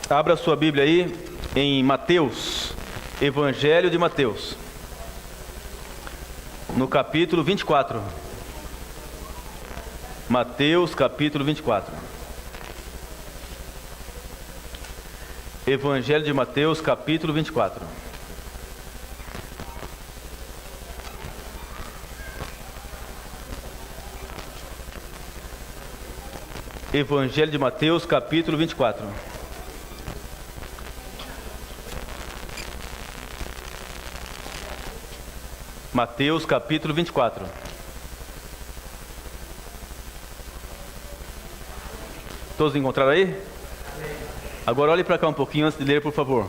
Abra sua Bíblia aí em Mateus, Evangelho de Mateus, no capítulo 24. Mateus, capítulo 24. Evangelho de Mateus, capítulo 24. Evangelho de Mateus, capítulo 24. Mateus, capítulo 24. Todos encontraram aí? Agora olhe para cá um pouquinho antes de ler, por favor.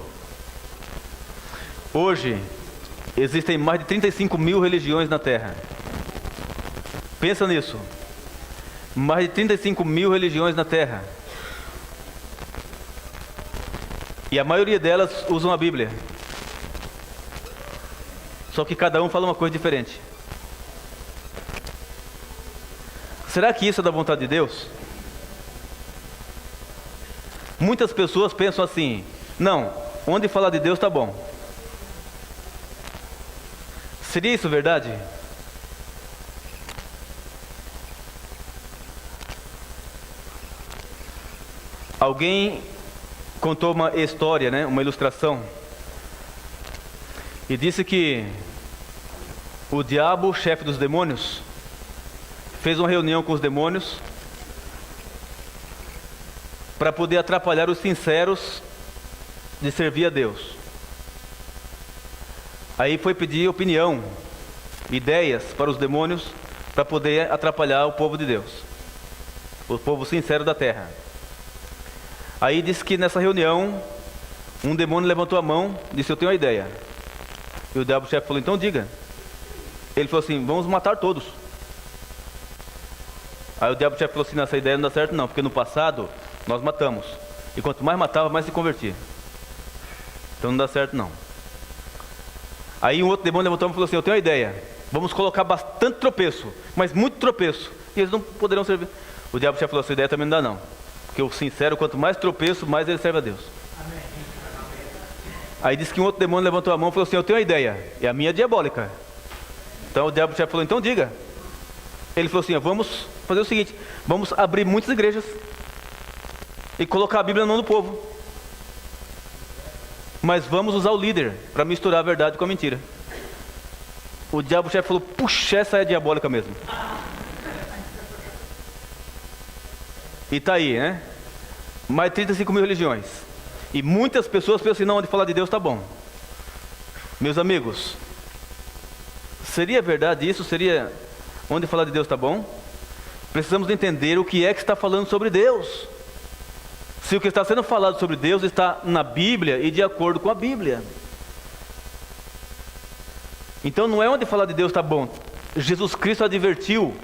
Hoje, existem mais de 35 mil religiões na Terra. Pensa nisso. Mais de 35 mil religiões na Terra. E a maioria delas usam a Bíblia. Só que cada um fala uma coisa diferente. Será que isso é da vontade de Deus? Muitas pessoas pensam assim: não, onde falar de Deus está bom. Seria isso verdade? Alguém contou uma história, uma ilustração, e disse que o diabo, chefe dos demônios, fez uma reunião com os demônios para poder atrapalhar os sinceros de servir a Deus. Aí foi pedir opinião, ideias para os demônios para poder atrapalhar o povo de Deus, o povo sincero da terra. Aí disse que nessa reunião um demônio levantou a mão e disse: eu tenho uma ideia. E o diabo-chefe falou: então diga. Ele falou assim: vamos matar todos. Aí o diabo-chefe falou assim: essa ideia não dá certo não, porque no passado nós matamos, e quanto mais matava, mais se convertia. Então não dá certo não. Aí um outro demônio levantou a mão e falou assim: eu tenho uma ideia, vamos colocar bastante tropeço, mas muito tropeço, e eles não poderão servir. O diabo-chefe falou: essa ideia também não dá não, porque o sincero, quanto mais tropeço, mais ele serve a Deus. Amém. Aí disse que um outro demônio levantou a mão e falou assim: eu tenho uma ideia, e a minha é diabólica. Então o diabo-chefe falou: então diga. Ele falou assim: vamos fazer o seguinte, vamos abrir muitas igrejas e colocar a Bíblia na mão do povo, mas vamos usar o líder para misturar a verdade com a mentira. O diabo-chefe falou: puxa, essa é diabólica mesmo. E tá aí, mais de 35 mil religiões. E muitas pessoas pensam assim: não, onde falar de Deus tá bom. Meus amigos, seria verdade isso? Seria onde falar de Deus tá bom? Precisamos entender o que é que está falando sobre Deus. Se o que está sendo falado sobre Deus está na Bíblia e de acordo com a Bíblia. Então não é onde falar de Deus está bom. Jesus Cristo advertiu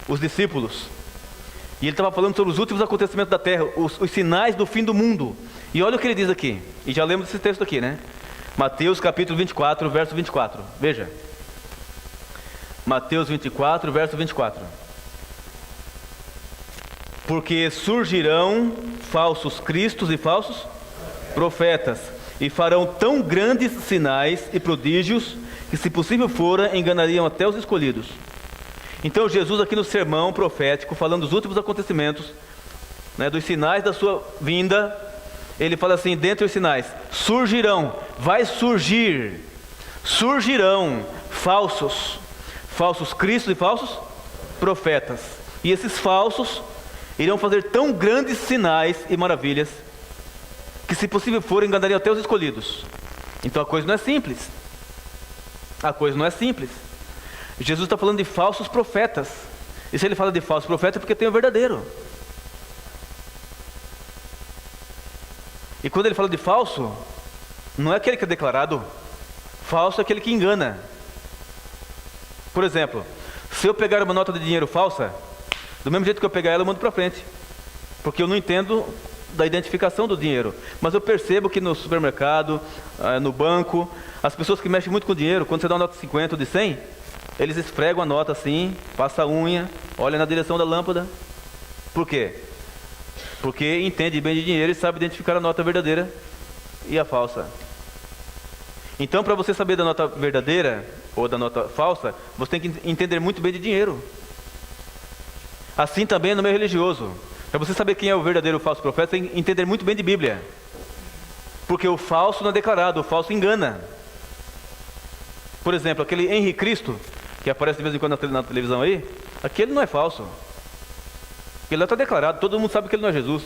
os discípulos. E ele estava falando sobre os últimos acontecimentos da terra, os sinais do fim do mundo. E olha o que ele diz aqui. E já lemos esse texto aqui, Mateus capítulo 24, verso 24. Veja. Mateus 24, verso 24. Porque surgirão falsos cristos e falsos profetas, e farão tão grandes sinais e prodígios, que se possível fora, enganariam até os escolhidos. Então Jesus aqui no sermão profético, falando dos últimos acontecimentos, dos sinais da sua vinda, ele fala assim: dentre os sinais, surgirão falsos cristos e falsos profetas. E esses falsos irão fazer tão grandes sinais e maravilhas, que se possível for, enganariam até os escolhidos. Então a coisa não é simples. Jesus está falando de falsos profetas. E se ele fala de falsos profetas é porque tem o verdadeiro. E quando ele fala de falso, não é aquele que é declarado. Falso é aquele que engana. Por exemplo, se eu pegar uma nota de dinheiro falsa, do mesmo jeito que eu pegar ela, eu mando para frente, porque eu não entendo da identificação do dinheiro. Mas eu percebo que no supermercado, no banco, as pessoas que mexem muito com dinheiro, quando você dá uma nota de 50 ou de 100, eles esfregam a nota assim, passa a unha, olha na direção da lâmpada. Por quê? Porque entende bem de dinheiro e sabe identificar a nota verdadeira e a falsa. Então, para você saber da nota verdadeira ou da nota falsa, você tem que entender muito bem de dinheiro. Assim também no meio religioso. Para você saber quem é o verdadeiro ou o falso profeta, tem que entender muito bem de Bíblia. Porque o falso não é declarado, o falso engana. Por exemplo, aquele Henri Cristo, que aparece de vez em quando na televisão aí, aquele não é falso. Ele lá está declarado, todo mundo sabe que ele não é Jesus.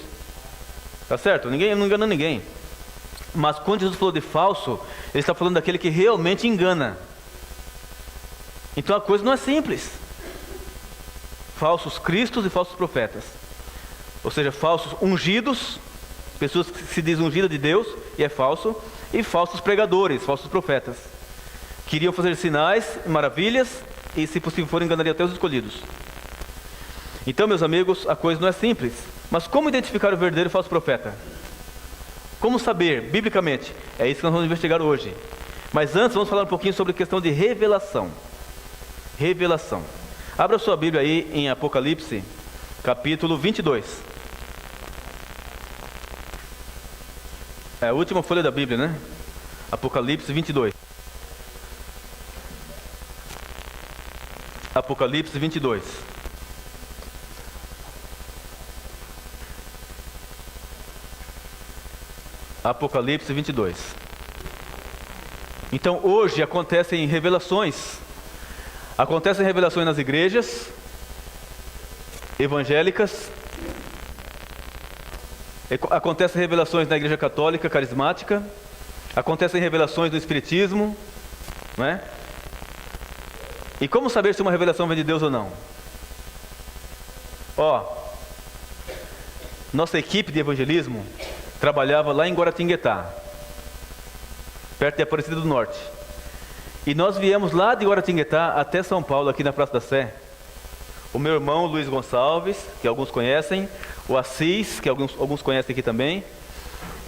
Tá certo? Ninguém não engana ninguém. Mas quando Jesus falou de falso, ele está falando daquele que realmente engana. Então a coisa não é simples. Falsos cristos e falsos profetas. Ou seja, falsos ungidos, pessoas que se dizem ungidas de Deus, e é falso. E falsos pregadores, falsos profetas. Queriam fazer sinais, maravilhas, e se possível for enganaria até os escolhidos. Então, meus amigos, a coisa não é simples. Mas como identificar o verdadeiro e o falso profeta? Como saber, biblicamente? É isso que nós vamos investigar hoje. Mas antes, vamos falar um pouquinho sobre a questão de revelação. Revelação. Abra sua Bíblia aí em Apocalipse, capítulo 22. É a última folha da Bíblia, né? Apocalipse 22. Apocalipse 22. Apocalipse 22. Então hoje acontecem revelações. Acontecem revelações nas igrejas evangélicas. Acontecem revelações na igreja católica, carismática. Acontecem revelações no espiritismo, não é? E como saber se uma revelação vem de Deus ou não? Nossa equipe de evangelismo trabalhava lá em Guaratinguetá, perto de Aparecida do Norte. E nós viemos lá de Guaratinguetá até São Paulo, aqui na Praça da Sé. O meu irmão Luiz Gonçalves, que alguns conhecem, o Assis, que alguns conhecem aqui também,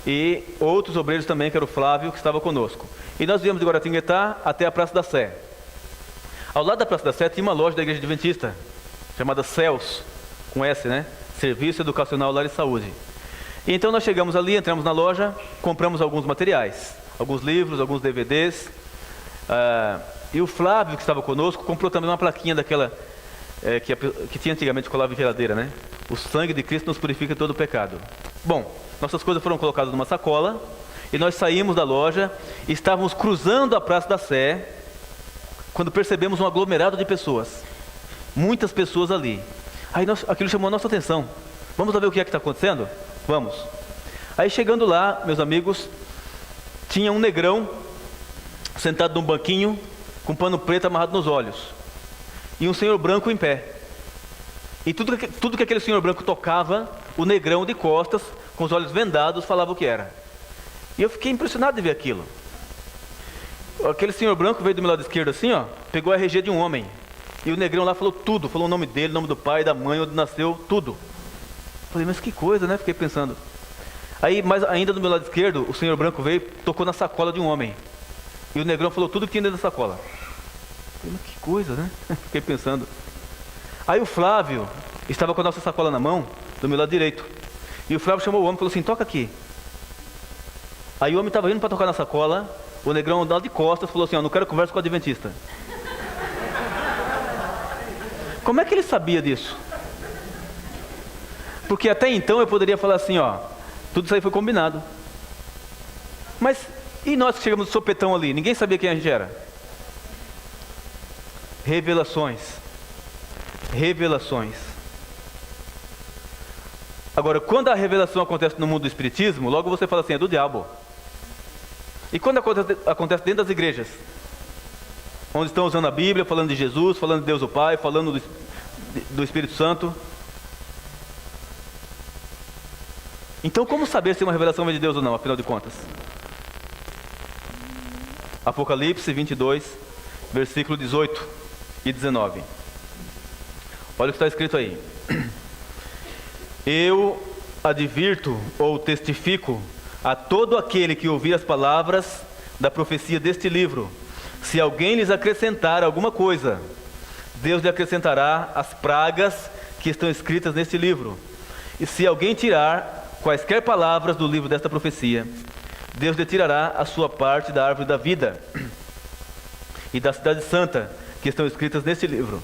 e outros obreiros também, que era o Flávio, que estava conosco. E nós viemos de Guaratinguetá até a Praça da Sé. Ao lado da Praça da Sé tinha uma loja da Igreja Adventista, chamada CELS, com S, né? Serviço Educacional Lar e Saúde. E então nós chegamos ali, entramos na loja, compramos alguns materiais, alguns livros, alguns DVDs. E o Flávio, que estava conosco, comprou também uma plaquinha daquela que tinha antigamente, colava em geladeira, né? O sangue de Cristo nos purifica de todo o pecado. Bom, nossas coisas foram colocadas numa sacola e nós saímos da loja e estávamos cruzando a Praça da Sé quando percebemos um aglomerado de pessoas. Muitas pessoas ali. Aí aquilo chamou a nossa atenção. Vamos lá ver o que é que está acontecendo? Vamos. Aí chegando lá, meus amigos, tinha um negrão sentado num banquinho com um pano preto amarrado nos olhos e um senhor branco em pé. E tudo que aquele senhor branco tocava, o negrão de costas, com os olhos vendados, falava o que era. E eu fiquei impressionado de ver aquilo. Aquele senhor branco veio do meu lado esquerdo assim, pegou a RG de um homem. E o negrão lá falou tudo, falou o nome dele, o nome do pai, da mãe, onde nasceu, tudo. Falei, mas que coisa, né? Fiquei pensando. Aí, mas ainda do meu lado esquerdo, o senhor branco veio, tocou na sacola de um homem. E o negrão falou tudo que tinha dentro da sacola. Falei, mas que coisa, né? Fiquei pensando. Aí o Flávio estava com a nossa sacola na mão, do meu lado direito. E o Flávio chamou o homem e falou assim, toca aqui. Aí o homem estava indo para tocar na sacola, o negrão lá de costas falou assim, não quero conversa com o adventista. Como é que ele sabia disso? Porque até então eu poderia falar assim, tudo isso aí foi combinado. Mas e nós que chegamos de sopetão ali? Ninguém sabia quem a gente era. Revelações. Revelações. Agora, quando a revelação acontece no mundo do espiritismo, logo você fala assim, é do diabo. E quando acontece dentro das igrejas, onde estão usando a Bíblia, falando de Jesus, falando de Deus o Pai, falando do Espírito Santo. Então, como saber se uma revelação vem de Deus ou não, afinal de contas? Apocalipse 22, versículo 18 e 19. Olha o que está escrito aí. Eu advirto ou testifico a todo aquele que ouvir as palavras da profecia deste livro. Se alguém lhes acrescentar alguma coisa, Deus lhe acrescentará as pragas que estão escritas neste livro. E se alguém tirar quaisquer palavras do livro desta profecia, Deus lhe tirará a sua parte da árvore da vida e da cidade santa, que estão escritas neste livro.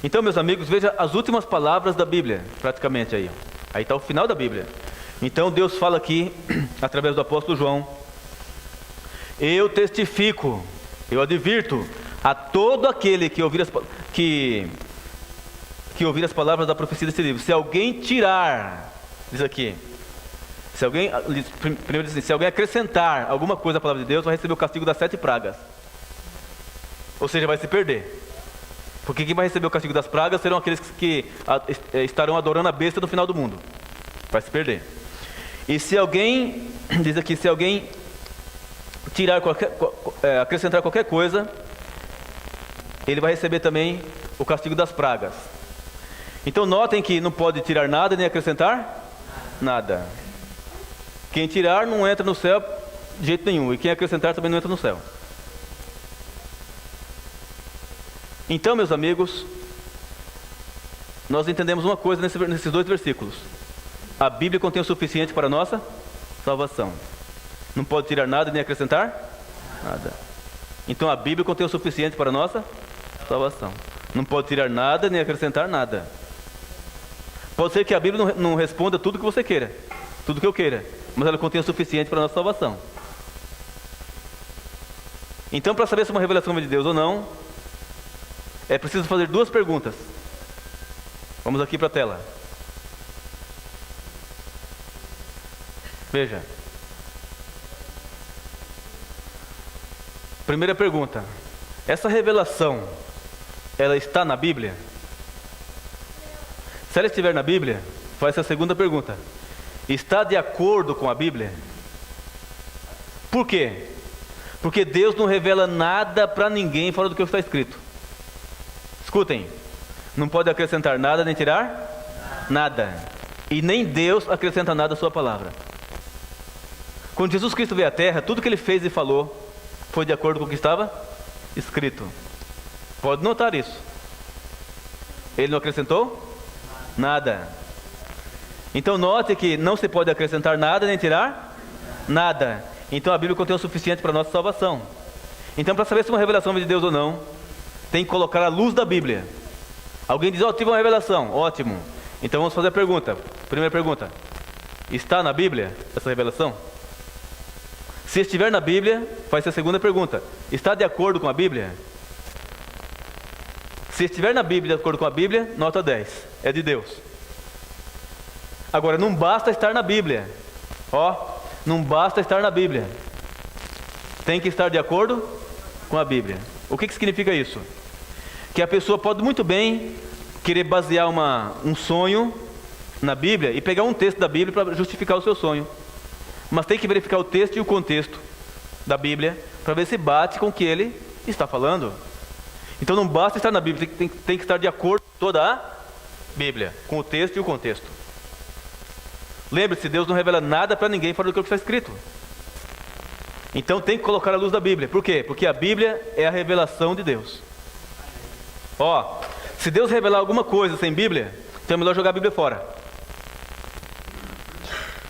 Então, meus amigos, veja as últimas palavras da Bíblia, praticamente aí. Aí está o final da Bíblia. Então Deus fala aqui, através do apóstolo João: eu testifico, eu advirto a todo aquele que ouvir as palavras da profecia deste livro. Se alguém tirar, diz aqui, se alguém, primeiro diz assim, se alguém acrescentar alguma coisa à palavra de Deus, vai receber o castigo das 7 pragas. Ou seja, vai se perder. Porque quem vai receber o castigo das pragas serão aqueles que estarão adorando a besta no final do mundo. Vai se perder. E se alguém, diz aqui, se alguém tirar acrescentar qualquer coisa, ele vai receber também o castigo das pragas. Então notem que não pode tirar nada nem acrescentar nada. Quem tirar não entra no céu de jeito nenhum, e quem acrescentar também não entra no céu. Então, meus amigos, nós entendemos uma coisa nesses 2 versículos. A Bíblia contém o suficiente para a nossa salvação. Não pode tirar nada nem acrescentar nada. Então a Bíblia contém o suficiente para a nossa salvação. Não pode tirar nada nem acrescentar nada. Pode ser que a Bíblia não responda tudo que você queira, tudo que eu queira, mas ela contém o suficiente para a nossa salvação. Então, para saber se uma revelação é de Deus ou não, é preciso fazer 2 perguntas. Vamos aqui para a tela. Veja. Primeira pergunta: essa revelação, ela está na Bíblia? Se ela estiver na Bíblia, faz a segunda pergunta: está de acordo com a Bíblia? Por quê? Porque Deus não revela nada para ninguém fora do que está escrito. Escutem, não pode acrescentar nada nem tirar nada. E nem Deus acrescenta nada à sua palavra. Quando Jesus Cristo veio à terra, tudo que ele fez e falou foi de acordo com o que estava escrito. Pode notar isso. Ele não acrescentou nada. Então note que não se pode acrescentar nada nem tirar nada. Então a Bíblia contém o suficiente para a nossa salvação. Então, para saber se uma revelação é de Deus ou não, tem que colocar a luz da Bíblia. Alguém diz: tive uma revelação. Ótimo. Então vamos fazer a pergunta. Primeira pergunta: está na Bíblia essa revelação? Se estiver na Bíblia, faz a segunda pergunta: está de acordo com a Bíblia? Se estiver na Bíblia de acordo com a Bíblia, nota 10, é de Deus. Agora, não basta estar na Bíblia. Não basta estar na Bíblia. Tem que estar de acordo com a Bíblia. O que significa isso? Que a pessoa pode muito bem querer basear um sonho na Bíblia e pegar um texto da Bíblia para justificar o seu sonho. Mas tem que verificar o texto e o contexto da Bíblia para ver se bate com o que ele está falando. Então não basta estar na Bíblia, tem que estar de acordo com toda a Bíblia, com o texto e o contexto. Lembre-se, Deus não revela nada para ninguém fora do que está escrito. Então tem que colocar a luz da Bíblia. Por quê? Porque a Bíblia é a revelação de Deus. Se Deus revelar alguma coisa sem Bíblia, então é melhor jogar a Bíblia fora.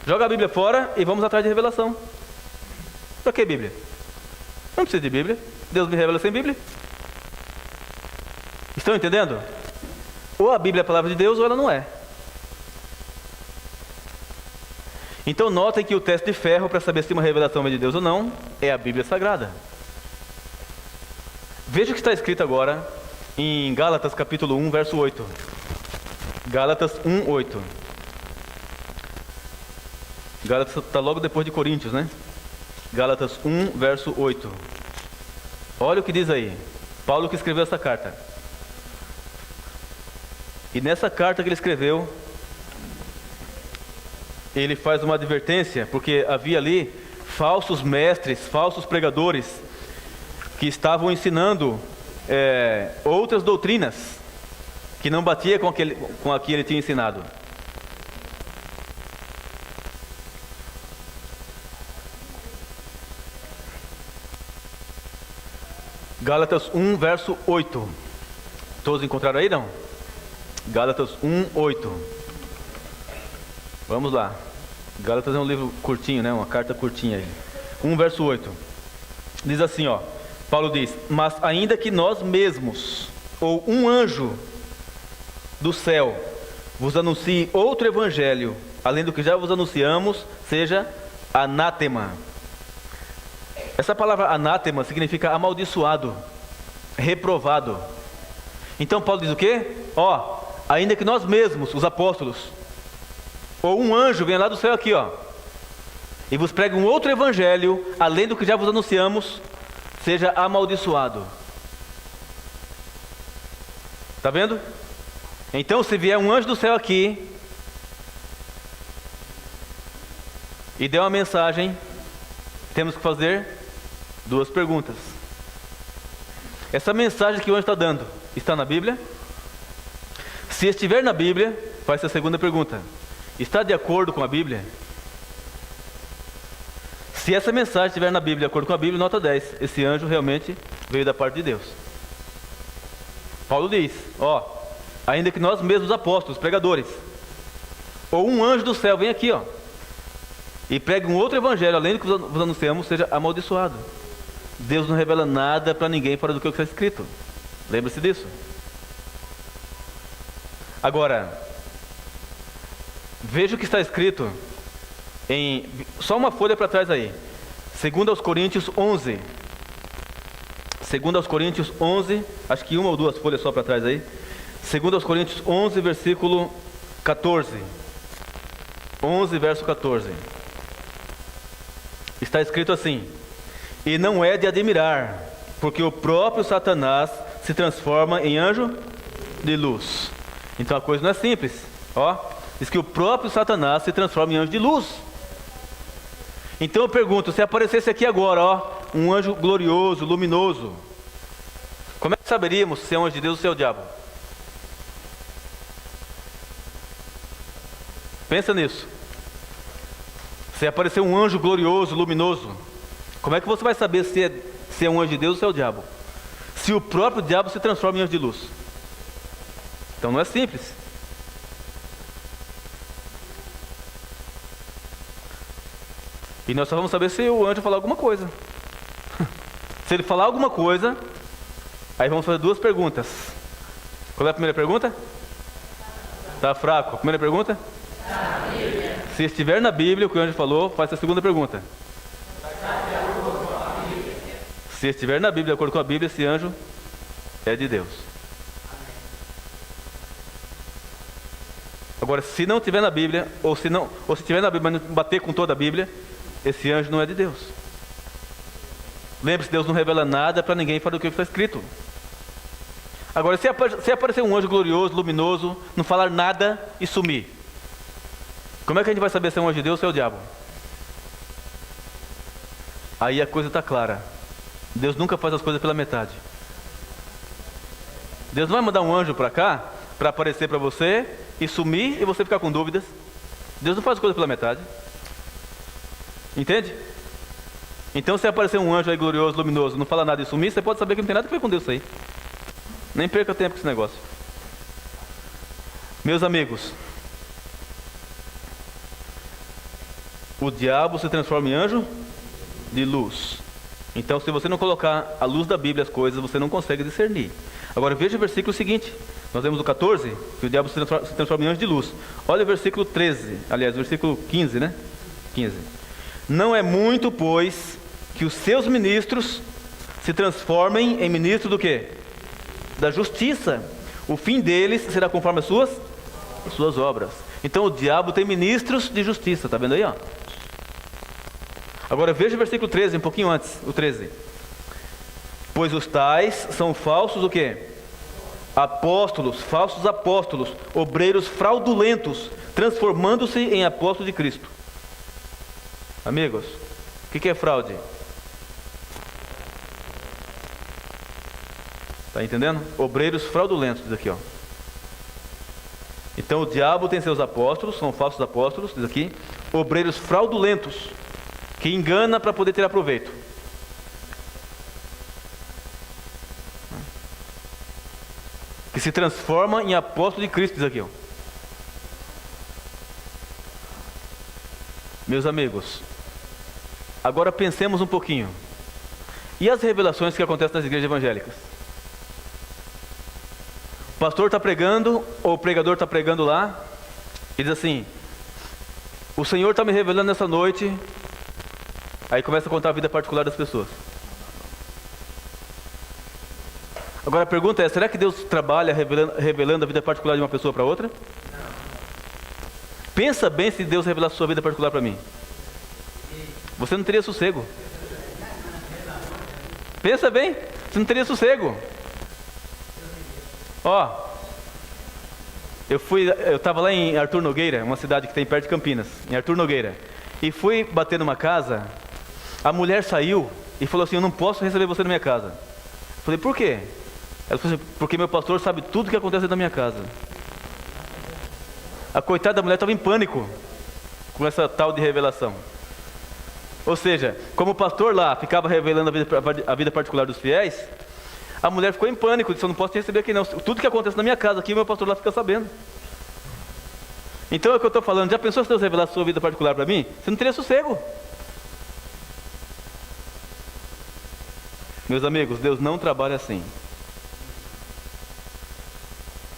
Joga a Bíblia fora e vamos atrás de revelação. Para que Bíblia? Não precisa de Bíblia. Deus me revela sem Bíblia. Estão entendendo? Ou a Bíblia é a palavra de Deus ou ela não é. Então notem que o teste de ferro para saber se uma revelação é de Deus ou não é a Bíblia Sagrada. Veja o que está escrito agora em Gálatas capítulo 1, verso 8. Gálatas 1, 8. Gálatas está logo depois de Coríntios, né? Gálatas 1, verso 8. Olha o que diz aí. Paulo que escreveu essa carta. E nessa carta que ele escreveu, ele faz uma advertência, porque havia ali falsos mestres, falsos pregadores, que estavam ensinando outras doutrinas, que não batia com a que ele tinha ensinado. Gálatas 1, verso 8. Todos encontraram aí, não? Gálatas 1, 8. Vamos lá. Gálatas é um livro curtinho, né? Uma carta curtinha aí. 1 verso 8. Diz assim, ó. Paulo diz: mas ainda que nós mesmos, ou um anjo do céu, vos anuncie outro evangelho, além do que já vos anunciamos, seja anátema. Essa palavra anátema significa amaldiçoado, reprovado. Então Paulo diz o quê? Ó, ainda que nós mesmos, os apóstolos, ou um anjo venha lá do céu aqui, ó, e vos pregue um outro evangelho, além do que já vos anunciamos, seja amaldiçoado. Tá vendo? Então, se vier um anjo do céu aqui e der uma mensagem, temos que fazer 2 perguntas. Essa mensagem que o anjo está dando está na Bíblia? Se estiver na Bíblia, faz a segunda pergunta: está de acordo com a Bíblia? Se essa mensagem estiver na Bíblia, de acordo com a Bíblia, nota 10. Esse anjo realmente veio da parte de Deus. Paulo diz, ó, ainda que nós mesmos apóstolos, pregadores, ou um anjo do céu vem aqui, ó, e pregue um outro evangelho, além do que vos anunciamos, seja amaldiçoado. Deus não revela nada para ninguém fora do que está escrito. Lembre-se disso. Agora, veja o que está escrito em... Só uma folha para trás aí. 2 Coríntios 11. 2 Coríntios 11. Acho que uma ou 2 folhas só para trás aí. 2 Coríntios 11, versículo 14. 11, verso 14. Está escrito assim: e não é de admirar, porque o próprio Satanás se transforma em anjo de luz. Então a coisa não é simples. Ó, diz que o próprio Satanás se transforma em anjo de luz. Então eu pergunto, se aparecesse aqui agora, ó, um anjo glorioso, luminoso, como é que saberíamos se é um anjo de Deus ou se é o diabo? Pensa nisso. Se aparecer um anjo glorioso, luminoso, como é que você vai saber se é um anjo de Deus ou se é o diabo? Se o próprio diabo se transforma em anjo de luz. Então não é simples. E nós só vamos saber se o anjo falar alguma coisa. Se ele falar alguma coisa, aí vamos fazer 2 perguntas. Qual é a primeira pergunta? Está fraco. A primeira pergunta? Se estiver na Bíblia o que o anjo falou, faz a segunda pergunta. Se estiver na Bíblia, de acordo com a Bíblia, esse anjo é de Deus. Agora, se não estiver na Bíblia, ou se estiver na Bíblia, mas não bater com toda a Bíblia, esse anjo não é de Deus. Lembre-se, Deus não revela nada para ninguém fora do que está escrito. Agora, se aparecer um anjo glorioso, luminoso, não falar nada e sumir, como é que a gente vai saber se é um anjo de Deus ou se é o diabo? Aí a coisa está clara. Deus nunca faz as coisas pela metade. Deus não vai mandar um anjo para cá, para aparecer para você e sumir e você ficar com dúvidas. Deus não faz as coisas pela metade. Entende? Então, se aparecer um anjo aí glorioso, luminoso, não fala nada e sumir, você pode saber que não tem nada a ver com Deus isso aí. Nem perca tempo com esse negócio. Meus amigos, o diabo se transforma em anjo de luz. Então, se você não colocar à luz da Bíblia as coisas, você não consegue discernir. Agora, veja o versículo seguinte. Nós vemos o 14, que o diabo se transforma em anjo de luz. Olha o versículo 13, aliás, o versículo 15, né? 15. Não é muito, pois, que os seus ministros se transformem em ministros do quê? Da justiça. O fim deles será conforme as suas obras. Então, o diabo tem ministros de justiça, tá vendo aí, ó? Agora veja o versículo 13, um pouquinho antes, o 13. Pois os tais são falsos o quê? Apóstolos, falsos apóstolos, obreiros fraudulentos, transformando-se em apóstolos de Cristo. Amigos, o que é fraude? Está entendendo? Obreiros fraudulentos, diz aqui, ó. Então o diabo tem seus apóstolos, são falsos apóstolos, diz aqui, obreiros fraudulentos, que engana para poder tirar proveito. Que se transforma em apóstolo de Cristo, diz aqui, ó. Meus amigos, agora pensemos um pouquinho. E as revelações que acontecem nas igrejas evangélicas? O pastor está pregando, ou o pregador está pregando lá, e diz assim: o Senhor está me revelando nessa noite. Aí começa a contar a vida particular das pessoas. Agora a pergunta é: será que Deus trabalha revelando a vida particular de uma pessoa para outra? Pensa bem se Deus revelasse a sua vida particular para mim. Você não teria sossego. Pensa bem, você não teria sossego. Ó, eu estava lá em Arthur Nogueira, uma cidade que tem perto de Campinas, em Arthur Nogueira, e fui bater numa casa. A mulher saiu e falou assim: eu não posso receber você na minha casa. Eu falei: por quê? Ela falou assim: porque meu pastor sabe tudo o que acontece na minha casa. A coitada da mulher estava em pânico com essa tal de revelação. Ou seja, como o pastor lá ficava revelando a vida particular dos fiéis, a mulher ficou em pânico, disse: eu não posso te receber aqui não. Tudo que acontece na minha casa aqui, meu pastor lá fica sabendo. Então é o que eu estou falando. Já pensou se Deus revelasse a sua vida particular para mim? Você não teria sossego. Meus amigos, Deus não trabalha assim.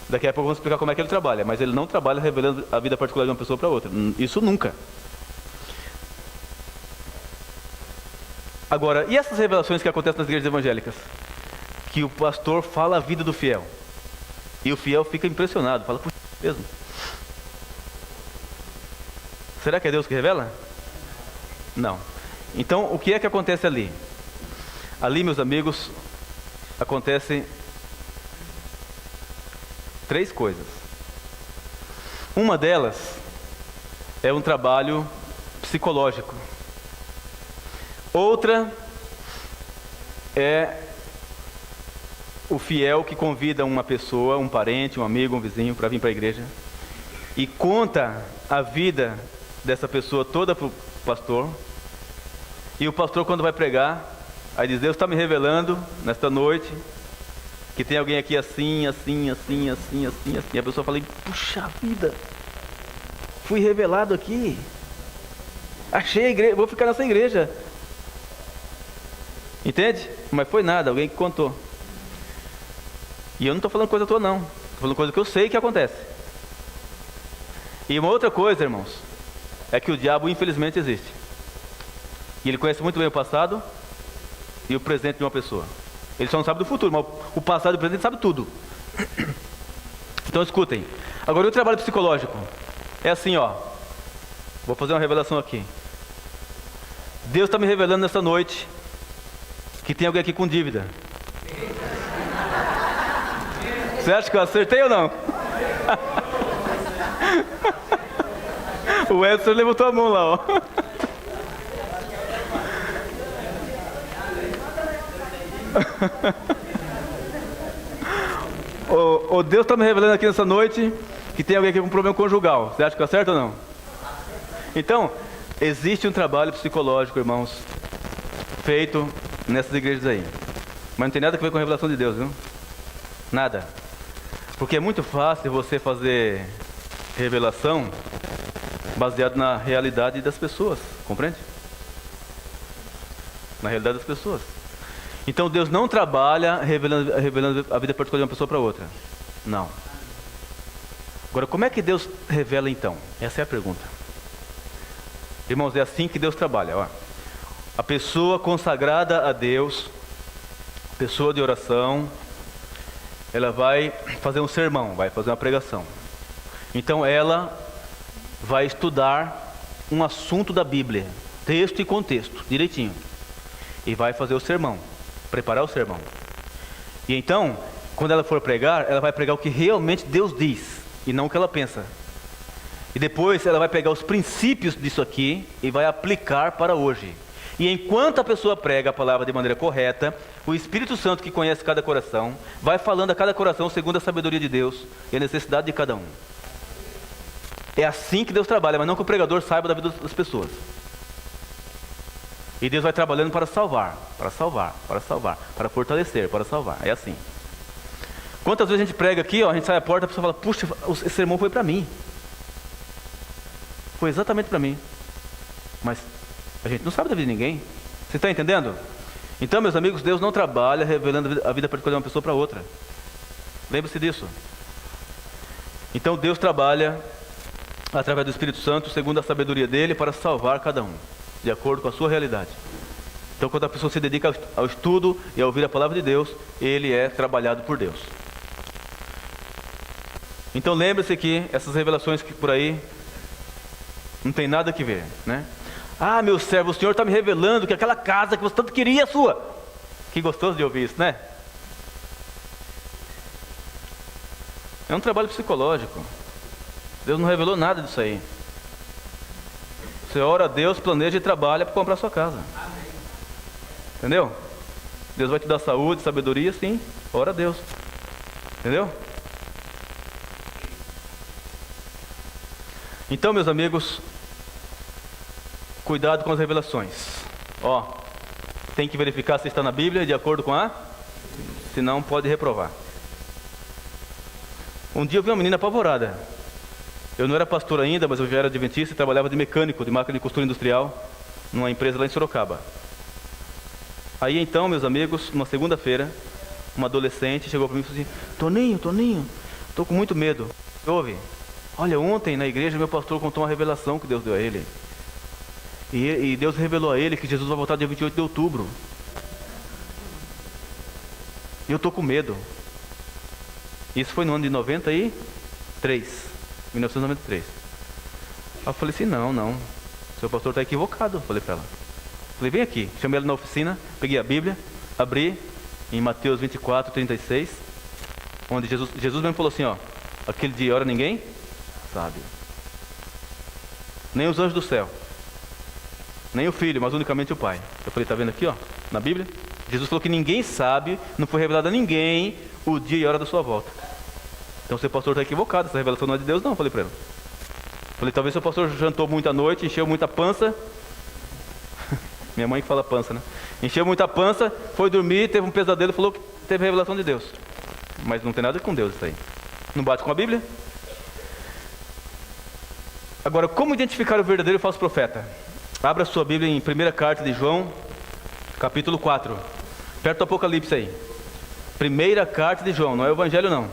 Daqui a pouco vamos explicar como é que Ele trabalha, mas Ele não trabalha revelando a vida particular de uma pessoa para outra. Isso nunca. Agora, e essas revelações que acontecem nas igrejas evangélicas? Que o pastor fala a vida do fiel, e o fiel fica impressionado, fala: puxa, mesmo? Será que é Deus que revela? Não. Então, o que é que acontece ali? Ali, meus amigos, acontecem 3 coisas. Uma delas é um trabalho psicológico. Outra é o fiel que convida uma pessoa, um parente, um amigo, um vizinho para vir para a igreja e conta a vida dessa pessoa toda para o pastor. E o pastor, quando vai pregar, aí diz: Deus está me revelando nesta noite que tem alguém aqui assim, assim, assim, assim, assim, assim. E a pessoa fala: puxa vida, fui revelado aqui, achei a igreja, vou ficar nessa igreja. Entende? Mas foi nada, alguém que contou. E eu não estou falando coisa à toa não, estou falando coisa que eu sei que acontece. E uma outra coisa, irmãos, é que o diabo infelizmente existe. E ele conhece muito bem o passado e o presente de uma pessoa. Ele só não sabe do futuro, mas o passado e o presente sabe tudo. Então escutem. Agora, o trabalho psicológico é assim, ó. Vou fazer uma revelação aqui. Deus está me revelando nessa noite que tem alguém aqui com dívida. Você acha que eu acertei ou não? O Edson levantou a mão lá, ó. O Deus está me revelando aqui nessa noite que tem alguém aqui com problema conjugal. Você acha que eu acerto ou não? Então, existe um trabalho psicológico, irmãos, feito nessas igrejas aí. Mas não tem nada a ver com a revelação de Deus, viu? Nada. Porque é muito fácil você fazer revelação baseado na realidade das pessoas, compreende? Na realidade das pessoas. Então Deus não trabalha revelando a vida particular de uma pessoa para outra. Não. Agora, como é que Deus revela então? Essa é a pergunta. Irmãos, é assim que Deus trabalha, ó. A pessoa consagrada a Deus, pessoa de oração, ela vai fazer um sermão, vai fazer uma pregação. Então ela vai estudar um assunto da Bíblia, texto e contexto, direitinho. E vai fazer o sermão, preparar o sermão. E então, quando ela for pregar, ela vai pregar o que realmente Deus diz, e não o que ela pensa. E depois ela vai pegar os princípios disso aqui e vai aplicar para hoje. E enquanto a pessoa prega a palavra de maneira correta, o Espírito Santo, que conhece cada coração, vai falando a cada coração segundo a sabedoria de Deus e a necessidade de cada um. É assim que Deus trabalha, mas não que o pregador saiba da vida das pessoas. E Deus vai trabalhando para salvar, para salvar, para salvar, para fortalecer, para salvar. É assim. Quantas vezes a gente prega aqui, ó, a gente sai à porta, a pessoa fala: puxa, esse sermão foi para mim. Foi exatamente para mim. Mas a gente não sabe da vida de ninguém. Você está entendendo? Então, meus amigos, Deus não trabalha revelando a vida particular de uma pessoa para outra. Lembre-se disso. Então Deus trabalha através do Espírito Santo, segundo a sabedoria dele, para salvar cada um, de acordo com a sua realidade. Então, quando a pessoa se dedica ao estudo e a ouvir a palavra de Deus, ele é trabalhado por Deus. Então, lembre-se que essas revelações que por aí não tem nada que ver, né? Ah, meu servo, o Senhor está me revelando que aquela casa que você tanto queria é sua. Que gostoso de ouvir isso, né? É um trabalho psicológico. Deus não revelou nada disso aí. Você ora a Deus, planeja e trabalha para comprar sua casa. Entendeu? Deus vai te dar saúde, sabedoria, sim. Ora a Deus. Entendeu? Então, meus amigos, cuidado com as revelações. Ó, tem que verificar se está na Bíblia de acordo com a... Senão pode reprovar. Um dia eu vi uma menina apavorada. Eu não era pastor ainda, mas eu já era adventista e trabalhava de mecânico, de máquina de costura industrial, numa empresa lá em Sorocaba. Aí então, meus amigos, numa segunda-feira, uma adolescente chegou para mim e falou assim: Toninho, estou com muito medo. Ouve, olha, ontem na igreja meu pastor contou uma revelação que Deus deu a ele. E Deus revelou a ele que Jesus vai voltar dia 28 de outubro. E eu estou com medo. Isso foi no ano de 1993. Aí eu falei assim, não, seu pastor está equivocado. Falei para ela. Falei, vem aqui. Chamei ela na oficina, peguei a Bíblia, abri em Mateus 24, 36, onde Jesus mesmo falou assim, ó, aquele dia e hora ninguém sabe. Nem os anjos do céu, nem o Filho, mas unicamente o Pai. Eu falei, tá vendo aqui, ó, na Bíblia? Jesus falou que ninguém sabe, não foi revelado a ninguém o dia e hora da sua volta. Então seu pastor está equivocado, essa revelação não é de Deus não, falei para ele. Falei, talvez seu pastor jantou muita noite, encheu muita pança. Minha mãe que fala pança, né? Encheu muita pança, foi dormir, teve um pesadelo, falou que teve revelação de Deus. Mas não tem nada com Deus isso aí. Não bate com a Bíblia? Agora, como identificar o verdadeiro e o falso profeta? Abra sua Bíblia em 1ª carta de João, capítulo 4. Perto do Apocalipse aí. 1ª carta de João, não é o Evangelho não.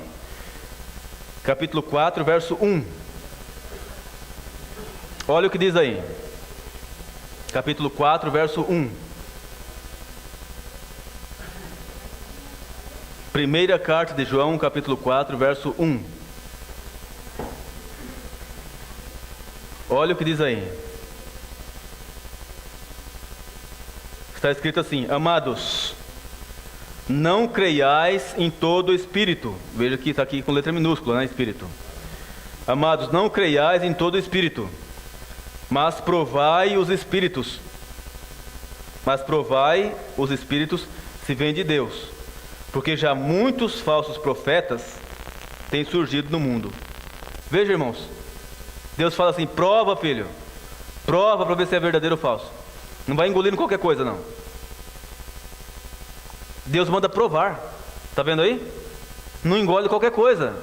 Capítulo 4, verso 1. Olha o que diz aí. Capítulo 4, verso 1. 1ª carta de João, capítulo 4, verso 1. Olha o que diz aí. Está escrito assim: amados, não creiais em todo espírito. Veja que está aqui com letra minúscula, né? Espírito. Amados, não creiais em todo espírito, mas provai os espíritos. Mas provai os espíritos se vem de Deus, porque já muitos falsos profetas têm surgido no mundo. Veja, irmãos, Deus fala assim: prova, filho, prova para ver se é verdadeiro ou falso. Não vai engolindo qualquer coisa, não. Deus manda provar. Está vendo aí? Não engole qualquer coisa.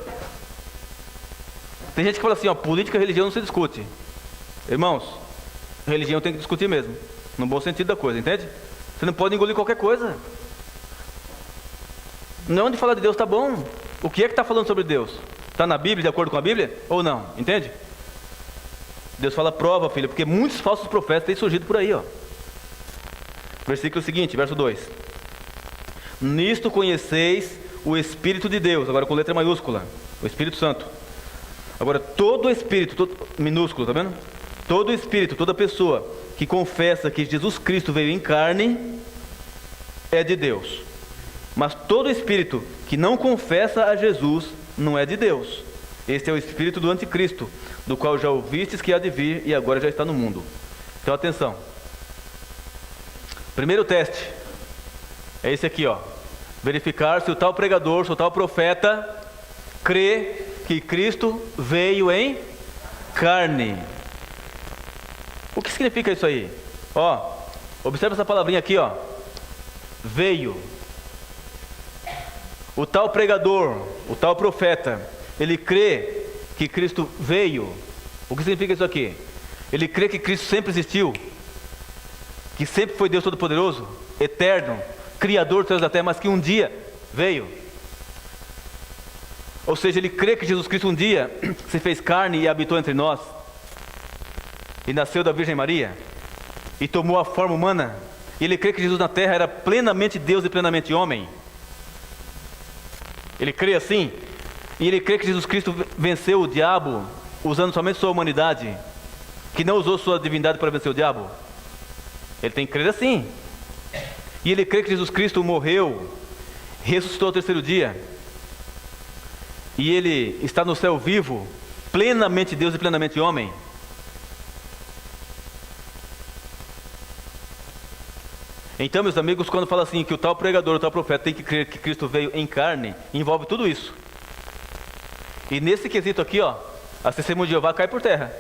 Tem gente que fala assim, ó, política e religião não se discute. Irmãos, religião tem que discutir mesmo, no bom sentido da coisa, entende? Você não pode engolir qualquer coisa. Não onde falar de Deus está bom. O que é que está falando sobre Deus? Está na Bíblia, de acordo com a Bíblia? Ou não? Entende? Deus fala prova, filho, porque muitos falsos profetas têm surgido por aí, ó. Versículo seguinte, verso 2. Nisto conheceis o Espírito de Deus, agora com letra maiúscula, o Espírito Santo. Agora, todo Espírito, todo, minúsculo, tá vendo? Todo Espírito, toda pessoa que confessa que Jesus Cristo veio em carne, é de Deus. Mas todo Espírito que não confessa a Jesus, não é de Deus. Este é o Espírito do Anticristo, do qual já ouvistes que há de vir e agora já está no mundo. Então, atenção. Primeiro teste é esse aqui, ó. Verificar se o tal pregador, se o tal profeta crê que Cristo veio em carne. O que significa isso aí? Ó, observa essa palavrinha aqui, ó. Veio. O tal pregador, o tal profeta, ele crê que Cristo veio. O que significa isso aqui? Ele crê que Cristo sempre existiu. que sempre foi Deus Todo-Poderoso, eterno, Criador dos céus e da terra, mas que um dia veio. Ou seja, ele crê que Jesus Cristo um dia se fez carne e habitou entre nós, e nasceu da Virgem Maria, e tomou a forma humana. E ele crê que Jesus na terra era plenamente Deus e plenamente homem. Ele crê assim. E ele crê que Jesus Cristo venceu o diabo usando somente sua humanidade, que não usou sua divindade para vencer o diabo. Ele tem que crer assim. E ele crê que Jesus Cristo morreu, ressuscitou ao terceiro dia, e ele está no céu vivo, plenamente Deus e plenamente homem. Então, meus amigos, quando fala assim que o tal pregador, o tal profeta tem que crer que Cristo veio em carne, envolve tudo isso. E nesse quesito aqui, ó, a testemunha de Jeová cai por terra.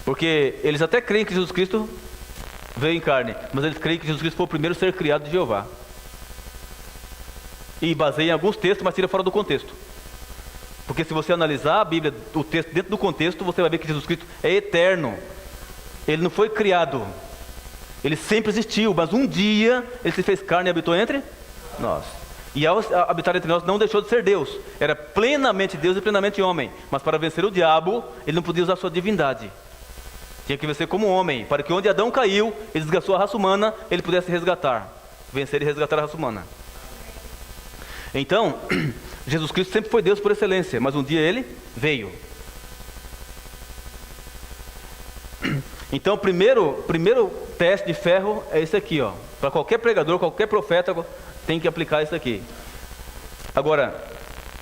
Porque eles até creem que Jesus Cristo veio em carne, mas eles creem que Jesus Cristo foi o primeiro ser criado de Jeová. E baseia em alguns textos, mas tira fora do contexto. Porque se você analisar a Bíblia, o texto dentro do contexto, você vai ver que Jesus Cristo é eterno. Ele não foi criado. Ele sempre existiu, mas um dia ele se fez carne e habitou entre nós. E ao habitar entre nós não deixou de ser Deus. Era plenamente Deus e plenamente homem. Mas para vencer o diabo, ele não podia usar sua divindade. Tinha que vencer como homem, para que onde Adão caiu, ele desgastou a raça humana, ele pudesse resgatar. Vencer e resgatar a raça humana. Então, Jesus Cristo sempre foi Deus por excelência, mas um dia ele veio. Então, o primeiro teste de ferro é esse aqui, ó. Para qualquer pregador, qualquer profeta, tem que aplicar isso aqui. Agora,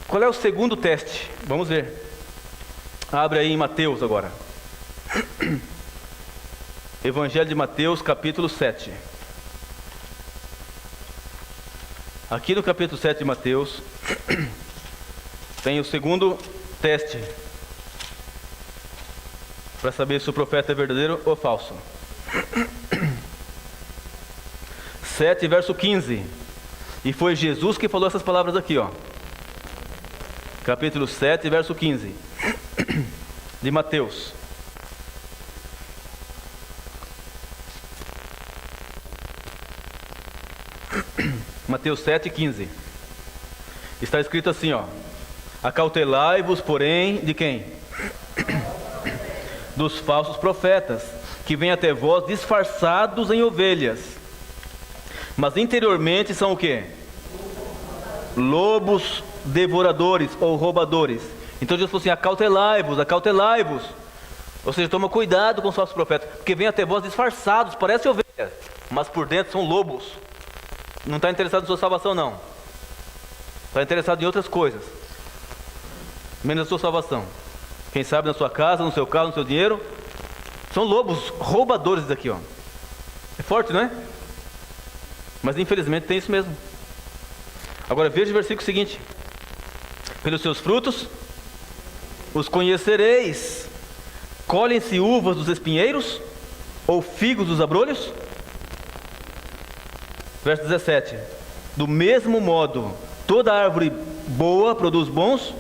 qual é o segundo teste? Vamos ver. Abre aí em Mateus agora. Evangelho de Mateus, capítulo 7. Aqui no capítulo 7 de Mateus, tem o segundo teste, para saber se o profeta é verdadeiro ou falso. 7, verso 15. E foi Jesus que falou essas palavras aqui, ó. Capítulo 7, verso 15 de Mateus. Mateus 7, 15. Está escrito assim, ó: acautelai-vos, porém, de quem? Dos falsos profetas, que vêm até vós disfarçados em ovelhas, mas interiormente são o quê? Lobos devoradores ou roubadores. Então Jesus falou assim: acautelai-vos, acautelai-vos. Ou seja, toma cuidado com os falsos profetas, porque vêm até vós disfarçados, parecem ovelhas, mas por dentro são lobos. Não está interessado em sua salvação, não. Está interessado em outras coisas, menos a sua salvação. Quem sabe na sua casa, no seu carro, no seu dinheiro. São lobos roubadores daqui, ó. É forte, não é? Mas infelizmente tem isso mesmo. Agora veja o versículo seguinte: pelos seus frutos os conhecereis. Colhem-se uvas dos espinheiros ou figos dos abrolhos? Verso 17: do mesmo modo, toda árvore boa produz bons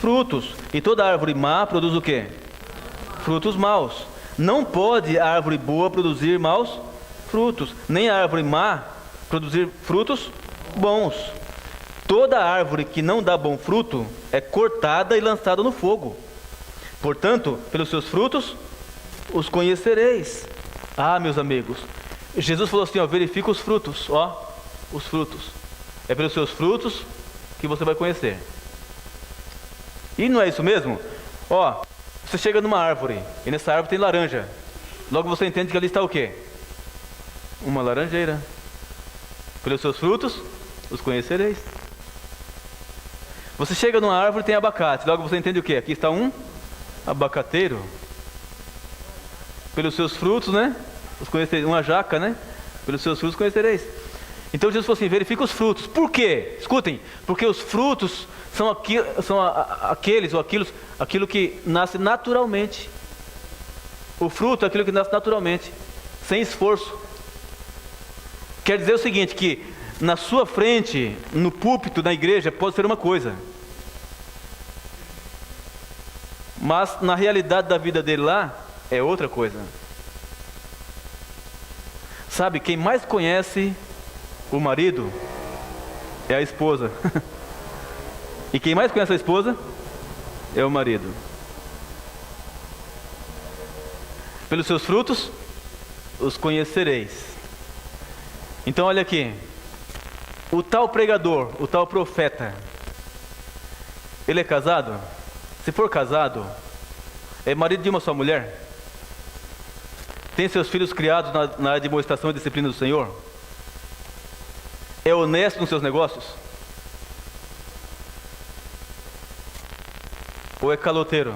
frutos, e toda árvore má produz o quê? Frutos maus. Não pode a árvore boa produzir maus frutos, nem a árvore má produzir frutos bons. Toda árvore que não dá bom fruto é cortada e lançada no fogo. Portanto, pelos seus frutos os conhecereis. Ah, meus amigos, Jesus falou assim, ó: verifica os frutos, ó, os frutos. É pelos seus frutos que você vai conhecer. E não é isso mesmo? Ó, você chega numa árvore, e nessa árvore tem laranja. Logo você entende que ali está o quê? Uma laranjeira. Pelos seus frutos os conhecereis. Você chega numa árvore e tem abacate. Logo você entende o quê? Aqui está um abacateiro. Pelos seus frutos, né? Os conhecereis. Uma jaca, né? Pelos seus frutos conhecereis. Então Jesus falou assim: verifica os frutos. Por quê? Escutem. Porque os frutos são aqueles ou aquilo que nasce naturalmente. O fruto é aquilo que nasce naturalmente, sem esforço. Quer dizer o seguinte, que na sua frente, no púlpito da igreja, pode ser uma coisa, mas na realidade da vida dele lá, é outra coisa. Sabe, quem mais conhece o marido é a esposa. E quem mais conhece a esposa é o marido. Pelos seus frutos os conhecereis. Então olha aqui, o tal pregador, o tal profeta, ele é casado? Se for casado, é marido de uma só mulher? Tem seus filhos criados na admoestação e disciplina do Senhor? É honesto nos seus negócios? Ou é caloteiro?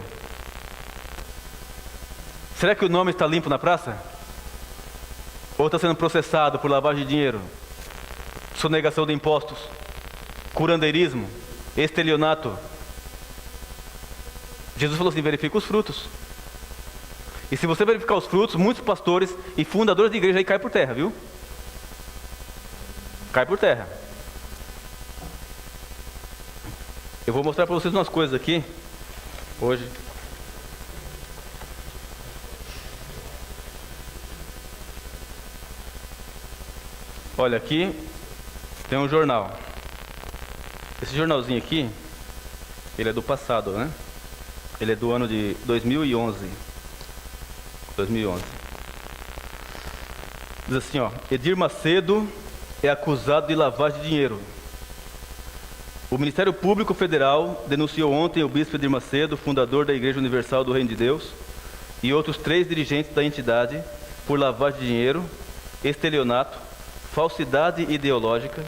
Será que o nome está limpo na praça? Ou está sendo processado por lavagem de dinheiro, sonegação de impostos, curandeirismo, estelionato? Jesus falou assim: verifica os frutos. E se você verificar os frutos, muitos pastores e fundadores de igreja aí caem por terra, viu? Cai por terra. Eu vou mostrar para vocês umas coisas aqui hoje. Olha, aqui tem um jornal. Esse jornalzinho aqui, ele é do passado, né? Ele é do ano de 2011. Diz assim, ó: Edir Macedo é acusado de lavagem de dinheiro. O Ministério Público Federal denunciou ontem o bispo Edir Macedo, fundador da Igreja Universal do Reino de Deus, e outros 3 dirigentes da entidade por lavagem de dinheiro, estelionato, falsidade ideológica,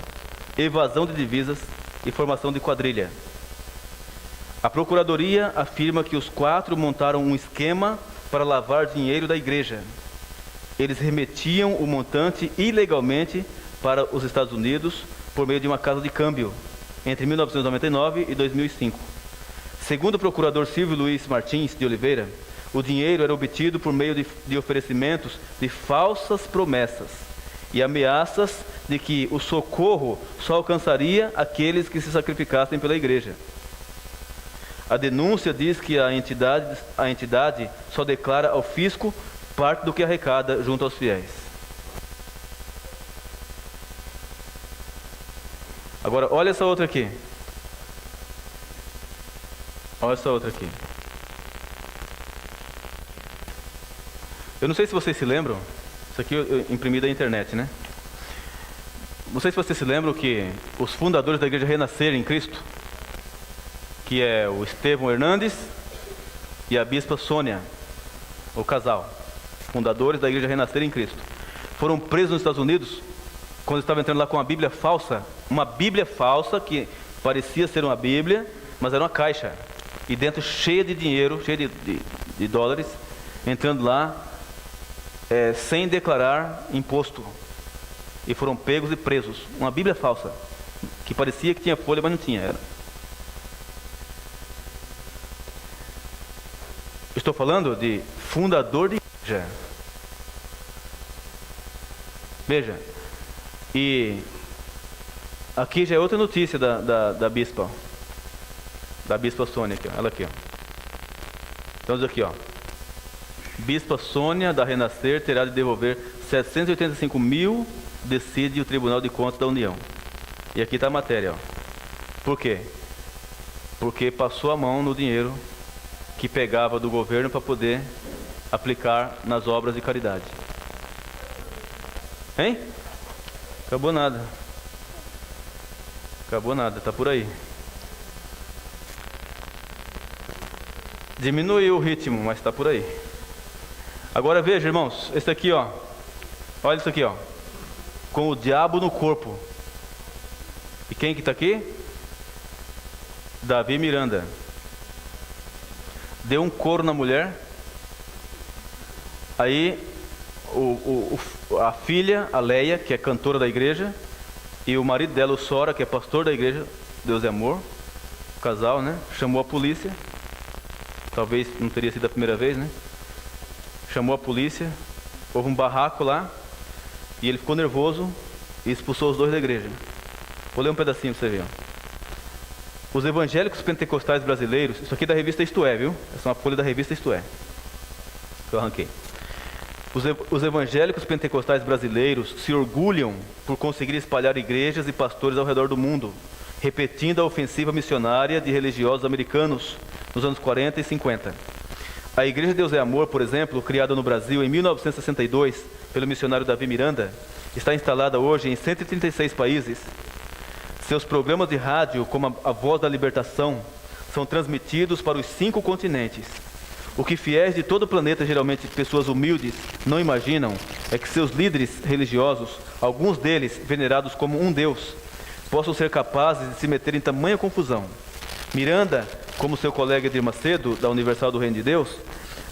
evasão de divisas e formação de quadrilha. A Procuradoria afirma que os 4 montaram um esquema para lavar dinheiro da igreja. Eles remetiam o montante ilegalmente para os Estados Unidos por meio de uma casa de câmbio entre 1999 e 2005. Segundo o procurador Silvio Luiz Martins de Oliveira, o dinheiro era obtido por meio de oferecimentos de falsas promessas e ameaças de que o socorro só alcançaria aqueles que se sacrificassem pela igreja. A denúncia diz que a entidade só declara ao fisco parte do que arrecada junto aos fiéis. Agora, olha essa outra aqui. Olha essa outra aqui. Eu não sei se vocês se lembram. Isso aqui eu imprimi da internet, né? Não sei se vocês se lembram que os fundadores da Igreja Renascer em Cristo, que é o Estevão Hernandes e a bispa Sônia, o casal, fundadores da Igreja Renascer em Cristo, foram presos nos Estados Unidos quando estavam entrando lá com uma Bíblia falsa que parecia ser uma Bíblia, mas era uma caixa, e dentro cheia de dinheiro, cheia de dólares, entrando lá sem declarar imposto, e foram pegos e presos. Uma Bíblia falsa que parecia que tinha folha, mas não tinha. Era. Estou falando de fundador de igreja. Veja, e aqui já é outra notícia da bispa, da bispa Sônia, aqui, ó. Ela aqui, ó. Então diz aqui, ó: Bispa Sônia da Renascer terá de devolver 785 mil, decide o Tribunal de Contas da União. E aqui está a matéria, ó. Por quê? Porque passou a mão no dinheiro que pegava do governo para poder aplicar nas obras de caridade. Hein? Acabou nada. Acabou nada, tá por aí. Diminuiu o ritmo, mas está por aí. Agora veja, irmãos, esse aqui, ó. Olha isso aqui, ó. Com o diabo no corpo. E quem que está aqui? Davi Miranda. Deu um couro na mulher. Aí a filha, a Leia, que é cantora da igreja, e o marido dela, o Sora, que é pastor da igreja Deus é Amor, o casal, né? Chamou a polícia. Talvez não teria sido a primeira vez, né? Chamou a polícia. Houve um barraco lá. E ele ficou nervoso e expulsou os 2 da igreja. Vou ler um pedacinho para você ver. Ó. Os evangélicos pentecostais brasileiros, isso aqui é da revista Isto É, viu? Essa é uma folha da revista Isto É, que eu arranquei. Os evangélicos pentecostais brasileiros se orgulham por conseguir espalhar igrejas e pastores ao redor do mundo, repetindo a ofensiva missionária de religiosos americanos nos anos 40 e 50. A Igreja Deus é Amor, por exemplo, criada no Brasil em 1962 pelo missionário Davi Miranda, está instalada hoje em 136 países. Seus programas de rádio, como a Voz da Libertação, são transmitidos para os 5 continentes. O que fiéis de todo o planeta, geralmente pessoas humildes, não imaginam é que seus líderes religiosos, alguns deles venerados como um Deus, possam ser capazes de se meter em tamanha confusão. Miranda, como seu colega Edir Macedo, da Universal do Reino de Deus,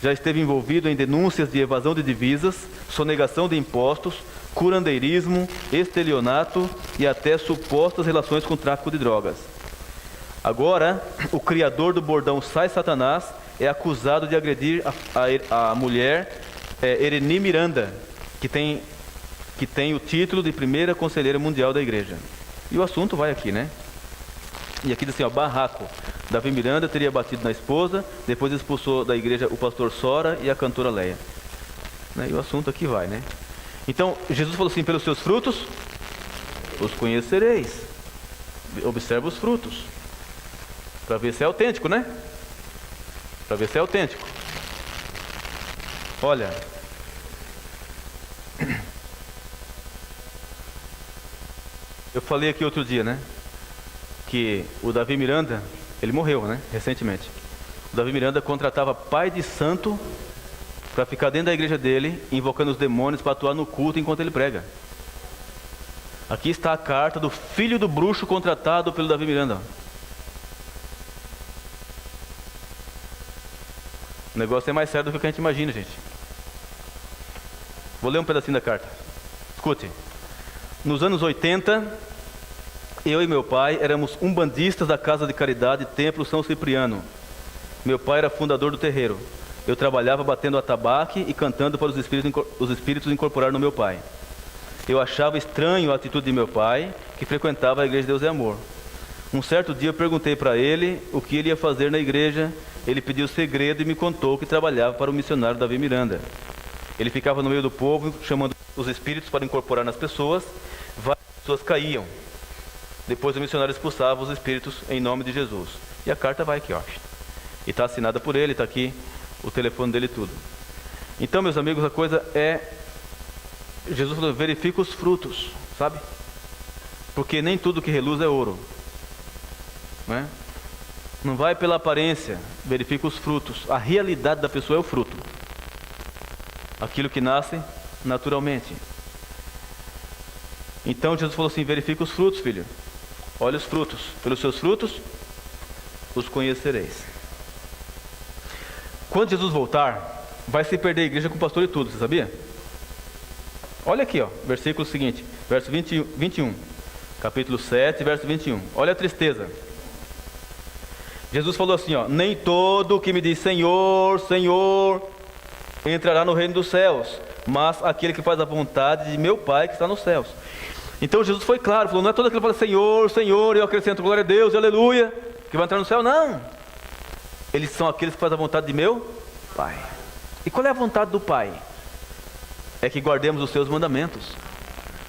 já esteve envolvido em denúncias de evasão de divisas, sonegação de impostos, curandeirismo, estelionato e até supostas relações com tráfico de drogas. Agora, o criador do bordão Sai Satanás é acusado de agredir a mulher Ereni Miranda, que tem o título de primeira conselheira mundial da igreja. E o assunto vai aqui, né? E aqui diz assim, ó, barraco. Davi Miranda teria batido na esposa, depois expulsou da igreja o pastor Sora e a cantora Leia. Né? E o assunto aqui vai, né? Então, Jesus falou assim, pelos seus frutos os conhecereis. Observa os frutos. Para ver se é autêntico, né? Para ver se é autêntico. Olha. Eu falei aqui outro dia, né? Que o Davi Miranda, ele morreu, né? Recentemente. O Davi Miranda contratava pai de santo para ficar dentro da igreja dele, invocando os demônios para atuar no culto enquanto ele prega. Aqui está a carta do filho do bruxo contratado pelo Davi Miranda. O negócio é mais sério do que a gente imagina, gente. Vou ler um pedacinho da carta. Escute. Nos anos 80, eu e meu pai éramos umbandistas da Casa de Caridade Templo São Cipriano. Meu pai era fundador do terreiro. Eu trabalhava batendo atabaque e cantando para os espíritos incorporar no meu pai. Eu achava estranho a atitude de meu pai, que frequentava a Igreja Deus é Amor. Um certo dia eu perguntei para ele o que ele ia fazer na igreja. Ele pediu segredo e me contou que trabalhava para o missionário Davi Miranda. Ele ficava no meio do povo, chamando os espíritos para incorporar nas pessoas. Várias pessoas caíam. Depois o missionário expulsava os espíritos em nome de Jesus. E a carta vai aqui, ó. E está assinada por ele, está aqui o telefone dele e tudo. Então, meus amigos, a coisa é... Jesus falou, verifica os frutos, sabe? Porque nem tudo que reluz é ouro. Não é? Não vai pela aparência, verifica os frutos. A realidade da pessoa é o fruto. Aquilo que nasce naturalmente. Então Jesus falou assim, verifica os frutos, filho. Olha os frutos. Pelos seus frutos os conhecereis. Quando Jesus voltar, vai se perder a igreja com o pastor e tudo, você sabia? Olha aqui, ó, versículo seguinte, verso 21. Capítulo 7, verso 21. Olha a tristeza. Jesus falou assim, ó, nem todo que me diz Senhor, Senhor, entrará no reino dos céus, mas aquele que faz a vontade de meu Pai que está nos céus. Então Jesus foi claro, falou, não é todo aquele que fala Senhor, Senhor, e eu acrescento glória a Deus, aleluia, que vai entrar no céu, não. Eles são aqueles que fazem a vontade de meu Pai. E qual é a vontade do Pai? É que guardemos os seus mandamentos,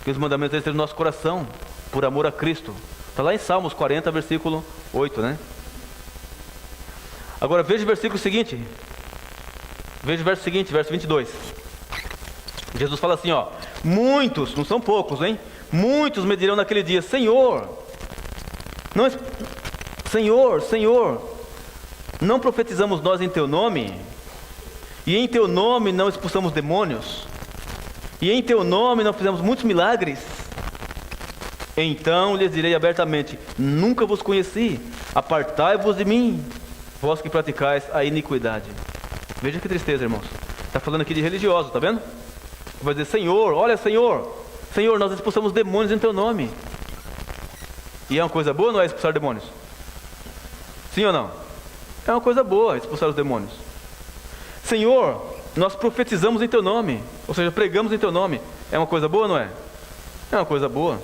que os mandamentos estejam no nosso coração, por amor a Cristo. Está lá em Salmos 40, versículo 8, né? Agora veja o versículo seguinte. Veja o verso seguinte, verso 22. Jesus fala assim, ó, muitos, não são poucos, hein? Muitos me dirão naquele dia, Senhor, não, Senhor, não profetizamos nós em teu nome? E em teu nome não expulsamos demônios? E em teu nome não fizemos muitos milagres? Então lhes direi abertamente, nunca vos conheci, apartai-vos de mim, vós que praticais a iniquidade. Veja que tristeza, irmãos. Está falando aqui de religioso, está vendo? Vai dizer, Senhor, olha Senhor, Senhor, nós expulsamos demônios em teu nome. E é uma coisa boa ou não é expulsar demônios? Sim ou não? É uma coisa boa expulsar os demônios. Senhor, nós profetizamos em teu nome, ou seja, pregamos em teu nome. É uma coisa boa ou não é? É uma coisa boa.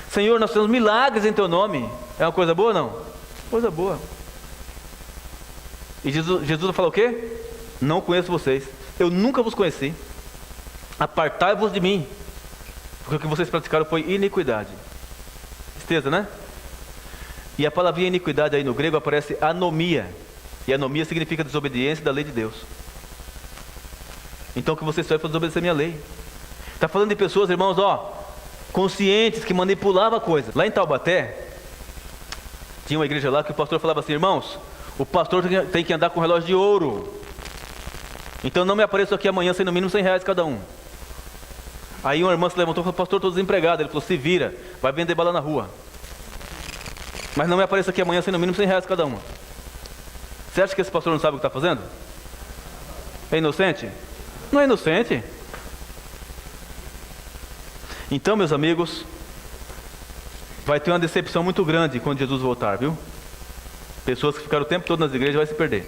Senhor, nós fizemos milagres em teu nome. É uma coisa boa ou não? Coisa boa. E Jesus fala o quê? Não conheço vocês. Eu nunca vos conheci. Apartai-vos de mim, porque o que vocês praticaram foi iniquidade. Tristeza, né? E a palavrinha iniquidade aí no grego aparece anomia. E anomia significa desobediência da lei de Deus. Então o que vocês fazem foi desobedecer a minha lei. Está falando de pessoas, irmãos, conscientes, que manipulavam coisas. Lá em Taubaté, tinha uma igreja lá que o pastor falava assim: irmãos, o pastor tem que andar com relógio de ouro. Então não me apareça aqui amanhã sem no mínimo R$100 cada um. Aí uma irmã se levantou e falou: pastor, estou desempregado. Ele falou: se vira, vai vender bala na rua. Mas não me apareça aqui amanhã sem no mínimo R$100 cada uma. Você acha que esse pastor não sabe o que está fazendo? É inocente? Não é inocente. Então, meus amigos, vai ter uma decepção muito grande quando Jesus voltar, viu? Pessoas que ficaram o tempo todo nas igrejas vão se perder,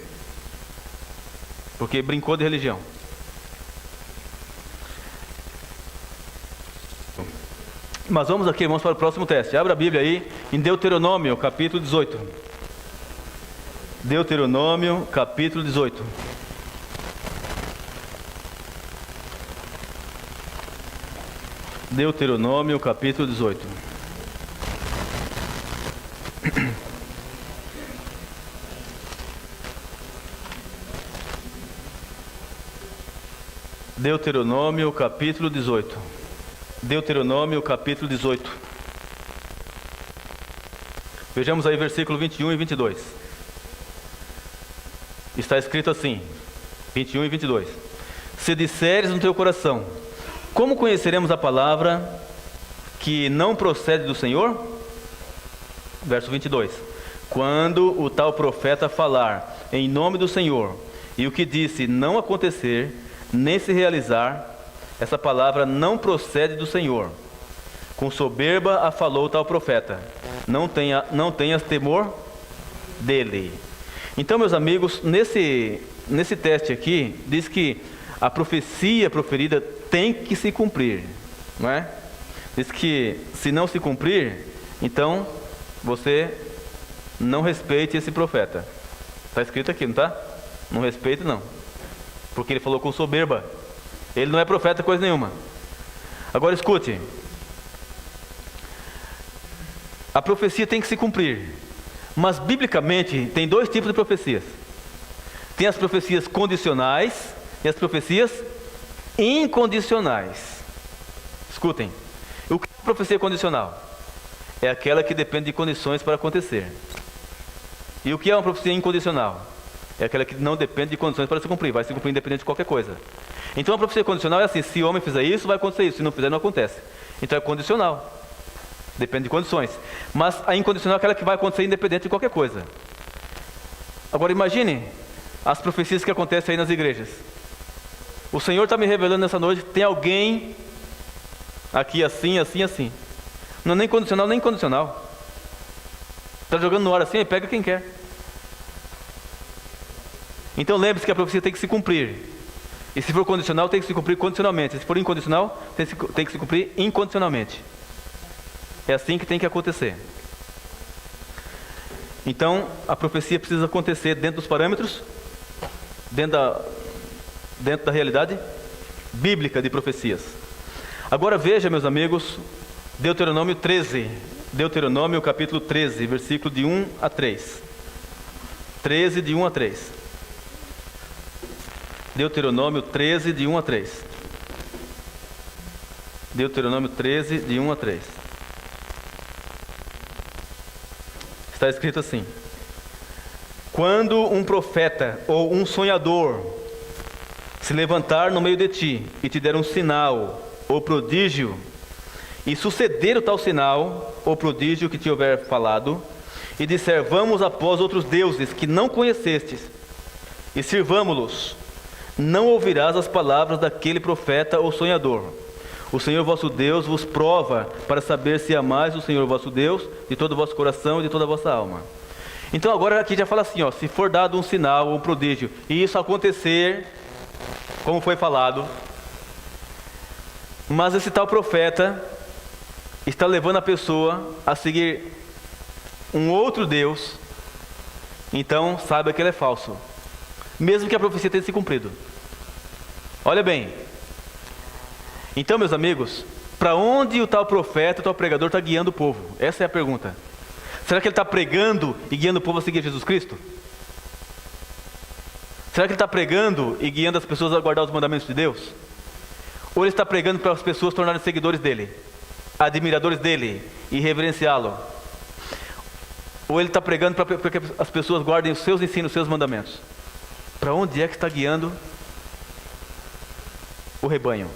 porque brincou de religião. Mas vamos aqui, irmãos, para o próximo teste. Abra a Bíblia aí em Deuteronômio, capítulo 18. Deuteronômio, capítulo 18. Deuteronômio, capítulo 18. Deuteronômio, capítulo 18. Deuteronômio, capítulo 18. Vejamos aí versículo 21 e 22. Está escrito assim, 21 e 22. Se disseres no teu coração: como conheceremos a palavra que não procede do Senhor? Verso 22. Quando o tal profeta falar em nome do Senhor, e o que disse não acontecer, nem se realizar, essa palavra não procede do Senhor. Com soberba a falou tal profeta. Não tenhas temor dele. Então, meus amigos, nesse teste aqui, diz que a profecia proferida tem que se cumprir, não é? Diz que se não se cumprir, então você não respeite esse profeta. Está escrito aqui, não está? Não respeite, não. Porque ele falou com soberba. Ele não é profeta coisa nenhuma. Agora escute. A profecia tem que se cumprir. Mas biblicamente tem dois tipos de profecias. Tem as profecias condicionais e as profecias incondicionais. Escutem. O que é profecia condicional? É aquela que depende de condições para acontecer. E o que é uma profecia incondicional? É aquela que não depende de condições para se cumprir. Vai se cumprir independente de qualquer coisa. Então a profecia condicional é assim: se o homem fizer isso, vai acontecer isso. Se não fizer, não acontece. Então é condicional. Depende de condições. Mas a incondicional é aquela que vai acontecer independente de qualquer coisa. Agora imagine as profecias que acontecem aí nas igrejas. O Senhor está me revelando nessa noite: tem alguém aqui assim, assim, assim. Não é nem condicional, nem incondicional. Está jogando no ar assim, e pega quem quer. Então lembre-se que a profecia tem que se cumprir. E se for condicional, tem que se cumprir condicionalmente. Se for incondicional, tem que se cumprir incondicionalmente. É assim que tem que acontecer. Então, a profecia precisa acontecer dentro dos parâmetros, dentro da realidade bíblica de profecias. Agora veja, meus amigos, Deuteronômio 13. Deuteronômio capítulo 13, versículo de 1 a 3. 13 de 1 a 3. Deuteronômio 13, de 1 a 3. Deuteronômio 13, de 1 a 3. Está escrito assim: quando um profeta ou um sonhador se levantar no meio de ti e te der um sinal ou prodígio, e suceder o tal sinal ou prodígio que te houver falado, e disser: vamos após outros deuses que não conhecestes, e sirvamo-los, não ouvirás as palavras daquele profeta ou sonhador. O Senhor vosso Deus vos prova para saber se amais o Senhor vosso Deus de todo o vosso coração e de toda a vossa alma. Então agora aqui já fala assim, se for dado um sinal ou um prodígio, e isso acontecer, como foi falado, mas esse tal profeta está levando a pessoa a seguir um outro Deus, então saiba que ele é falso, mesmo que a profecia tenha se cumprido. Olha bem, Então, meus amigos, para onde o tal profeta, o tal pregador está guiando o povo? Essa é a pergunta. Será que ele está pregando e guiando o povo a seguir Jesus Cristo? Será que ele está pregando e guiando as pessoas a guardar os mandamentos de Deus? Ou ele está pregando para as pessoas tornarem seguidores dele, admiradores dele e reverenciá-lo? Ou ele está pregando para que as pessoas guardem os seus ensinos, os seus mandamentos? Para onde é que está guiando o rebanho?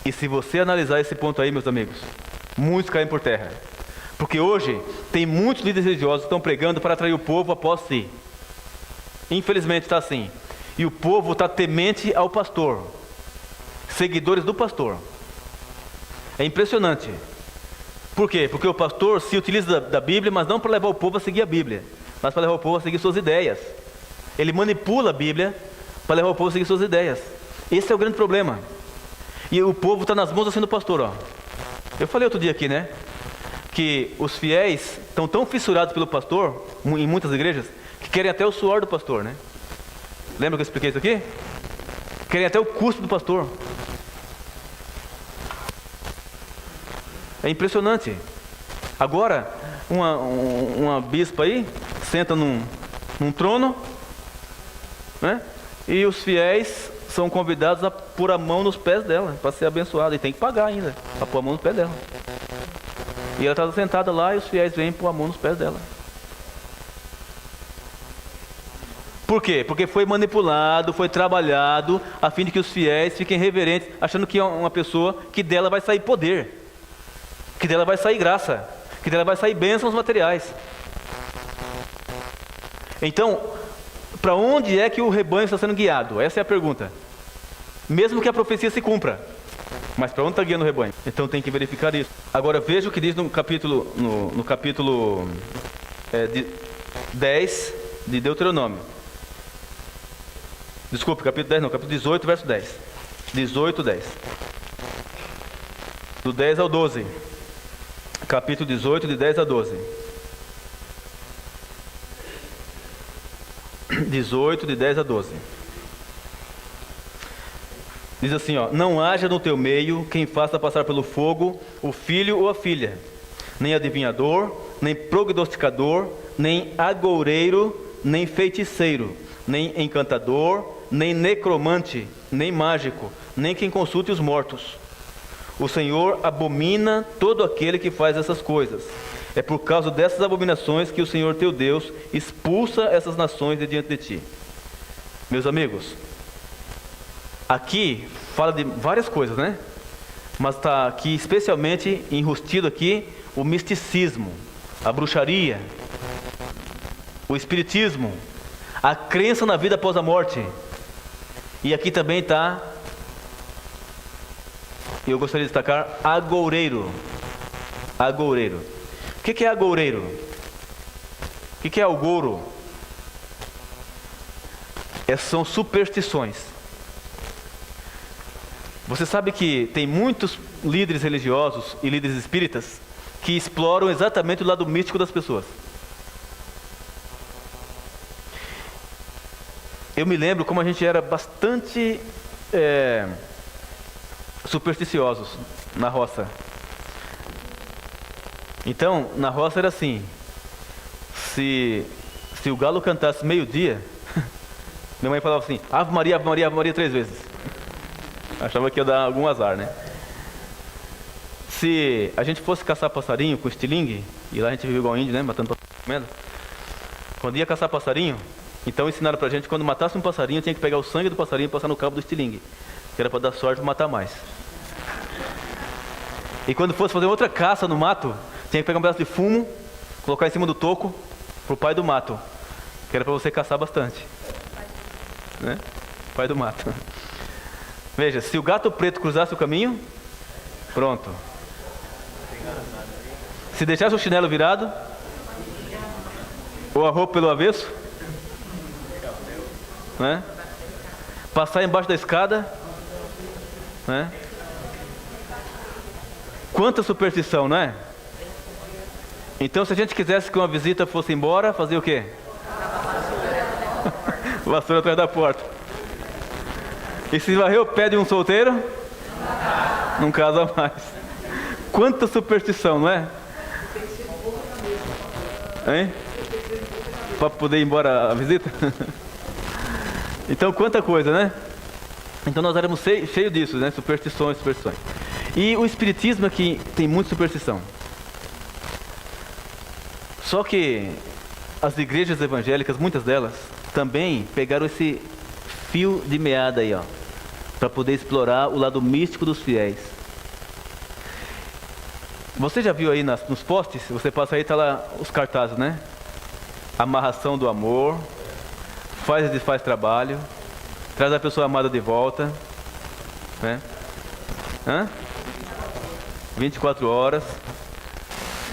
E se você analisar esse ponto aí, meus amigos, muitos caem por terra. Porque hoje tem muitos líderes religiosos que estão pregando para atrair o povo após si. Infelizmente está assim. E o povo está temente ao pastor, seguidores do pastor. É impressionante. Por quê? Porque o pastor se utiliza da Bíblia, mas não para levar o povo a seguir a Bíblia, mas para levar o povo a seguir suas ideias. Ele manipula a Bíblia para levar o povo a seguir suas ideias. Esse é o grande problema. E o povo está nas mãos assim do pastor, ó. Eu falei outro dia aqui, né? Que os fiéis estão tão fissurados pelo pastor, em muitas igrejas, que querem até o suor do pastor, né? Lembra que eu expliquei isso aqui? Querem até o custo do pastor. É impressionante. Agora, uma bispa aí senta num trono, né? E os fiéis são convidados a pôr a mão nos pés dela para ser abençoado, e tem que pagar ainda para pôr a mão nos pés dela. E ela está sentada lá e os fiéis vêm pôr a mão nos pés dela. Por quê? Porque foi manipulado, foi trabalhado a fim de que os fiéis fiquem reverentes, achando que é uma pessoa que dela vai sair poder, que dela vai sair graça, que dela vai sair bênçãos materiais. Então, para onde é que o rebanho está sendo guiado? Essa é a pergunta. Mesmo que a profecia se cumpra, mas para onde está guiando o rebanho? Então tem que verificar isso. Agora veja o que diz no capítulo 10 de Deuteronômio. Desculpe, capítulo 10 não, capítulo 18, verso 10. 18, 10. Do 10 ao 12. Capítulo 18, de 10 a 12. 18, de 10 a 12. Diz assim, ó: não haja no teu meio quem faça passar pelo fogo o filho ou a filha, nem adivinhador, nem prognosticador, nem agoureiro, nem feiticeiro, nem encantador, nem necromante, nem mágico, nem quem consulte os mortos. O Senhor abomina todo aquele que faz essas coisas. É por causa dessas abominações que o Senhor teu Deus expulsa essas nações de diante de ti. Meus amigos, aqui fala de várias coisas, né? Mas está aqui especialmente enrustido aqui o misticismo, a bruxaria, o espiritismo, a crença na vida após a morte. E aqui também está, eu gostaria de destacar, agoureiro. Agoureiro. O que é agoureiro? O que é agouro? São superstições. Você sabe que tem muitos líderes religiosos e líderes espíritas que exploram exatamente o lado místico das pessoas. Eu me lembro como a gente era bastante supersticiosos na roça. Então, na roça era assim: se o galo cantasse meio-dia, minha mãe falava assim: Ave Maria, Ave Maria, Ave Maria 3 vezes. Achava que ia dar algum azar, né? Se a gente fosse caçar passarinho com estilingue, e lá a gente vive igual índio, né? Matando passarinho. Quando ia caçar passarinho, então ensinaram pra gente que quando matasse um passarinho, tinha que pegar o sangue do passarinho e passar no cabo do estilingue, que era para dar sorte e matar mais. E quando fosse fazer outra caça no mato, tinha que pegar um pedaço de fumo, colocar em cima do toco, pro pai do mato, que era para você caçar bastante, né? Pai do mato. Veja, se o gato preto cruzasse o caminho, pronto. Se deixasse o chinelo virado, ou a roupa pelo avesso, né? Passar embaixo da escada, né? Quanta superstição, não é? Então, se a gente quisesse que uma visita fosse embora, fazia o quê? Vassoura atrás da porta. E se varrer o pé de um solteiro, Não casa mais. Quanta superstição, não é? Hein? Para poder ir embora a visita? Então, quanta coisa, né? Então nós éramos cheios disso, né? Superstições. E o espiritismo aqui tem muita superstição. Só que as igrejas evangélicas, muitas delas, também pegaram esse fio de meada aí, ó, para poder explorar o lado místico dos fiéis. Você já viu aí nos postes? Você passa aí, tá lá os cartazes, né? Amarração do amor, faz e desfaz trabalho, traz a pessoa amada de volta, né? 24 horas.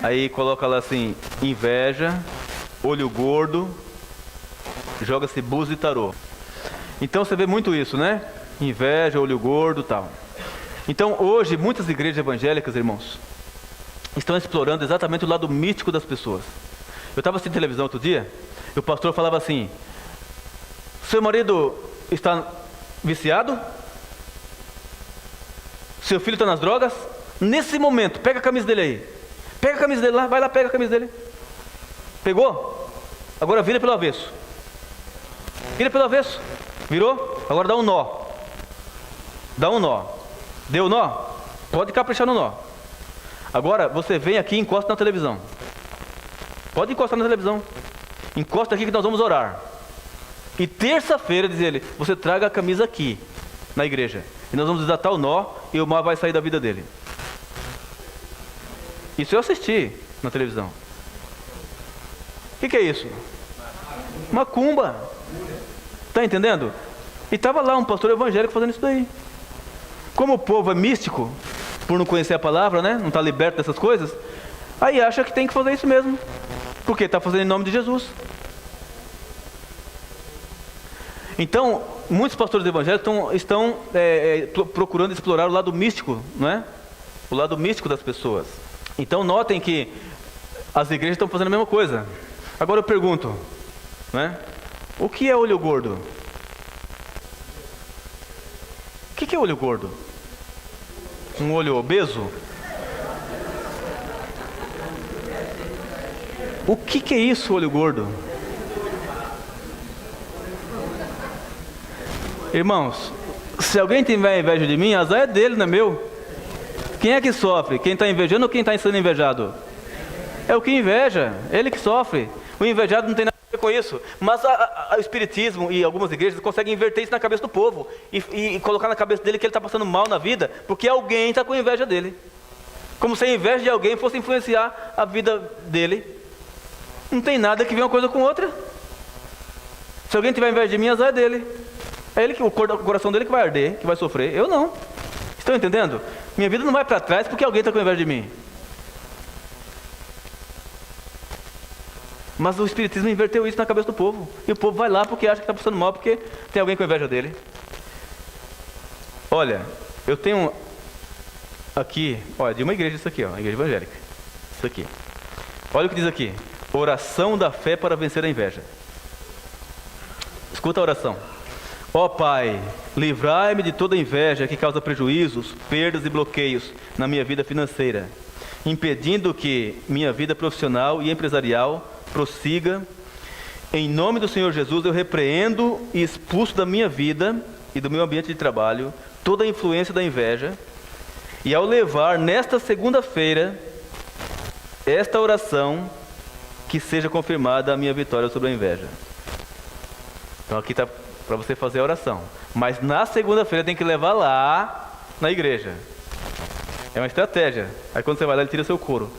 Aí coloca lá assim, inveja, olho gordo, joga-se búzio e tarô. Então você vê muito isso, né? Inveja, olho gordo e tal. Então hoje muitas igrejas evangélicas, irmãos, estão explorando exatamente o lado místico das pessoas. Eu estava assistindo televisão outro dia, e o pastor falava assim: seu marido está viciado? Seu filho está nas drogas? Nesse momento, pega a camisa dele aí. Pega a camisa dele lá, vai lá, pega a camisa dele. Pegou? Agora vira pelo avesso. Vira pelo avesso. Virou? Agora dá um nó. Dá um nó. Deu nó? Pode caprichar no nó. Agora você vem aqui e encosta na televisão. Pode encostar na televisão. Encosta aqui que nós vamos orar. E terça-feira, diz ele, você traga a camisa aqui, na igreja. E nós vamos desatar o nó e o mal vai sair da vida dele. Isso eu assisti na televisão. O que é isso? Macumba. Está entendendo? E estava lá um pastor evangélico fazendo isso daí. Como o povo é místico, por não conhecer a palavra, né? Não está liberto dessas coisas, aí acha que tem que fazer isso mesmo. Porque está fazendo em nome de Jesus. Então, muitos pastores evangélicos estão procurando explorar o lado místico, não é? O lado místico das pessoas. Então notem que as igrejas estão fazendo a mesma coisa. Agora eu pergunto, né? O que é olho gordo? O que é olho gordo? Um olho obeso? O que é isso, olho gordo? Irmãos, se alguém tiver inveja de mim, azar é dele, não é meu. Quem é que sofre? Quem está invejando ou quem está sendo invejado? É o que inveja, ele que sofre. O invejado não tem nada a ver com isso. Mas o espiritismo e algumas igrejas conseguem inverter isso na cabeça do povo e colocar na cabeça dele que ele está passando mal na vida porque alguém está com inveja dele. Como se a inveja de alguém fosse influenciar a vida dele. Não tem nada que ver uma coisa com outra. Se alguém tiver inveja de mim, azar é dele. É ele que o coração dele que vai arder, que vai sofrer. Eu não. Estão entendendo? Minha vida não vai para trás porque alguém está com inveja de mim. Mas o espiritismo inverteu isso na cabeça do povo. E o povo vai lá porque acha que está passando mal porque tem alguém com inveja dele. Olha, eu tenho aqui, olha, de uma igreja isso aqui, ó, igreja evangélica. Isso aqui. Olha o que diz aqui: oração da fé para vencer a inveja. Escuta a oração. Ó Pai, livrai-me de toda inveja que causa prejuízos, perdas e bloqueios na minha vida financeira, impedindo que minha vida profissional e empresarial prossiga. Em nome do Senhor Jesus, eu repreendo e expulso da minha vida e do meu ambiente de trabalho toda a influência da inveja. E ao levar nesta segunda-feira esta oração, que seja confirmada a minha vitória sobre a inveja. Então aqui está para você fazer a oração. Mas na segunda-feira tem que levar lá na igreja. É uma estratégia. Aí quando você vai lá, ele tira seu couro.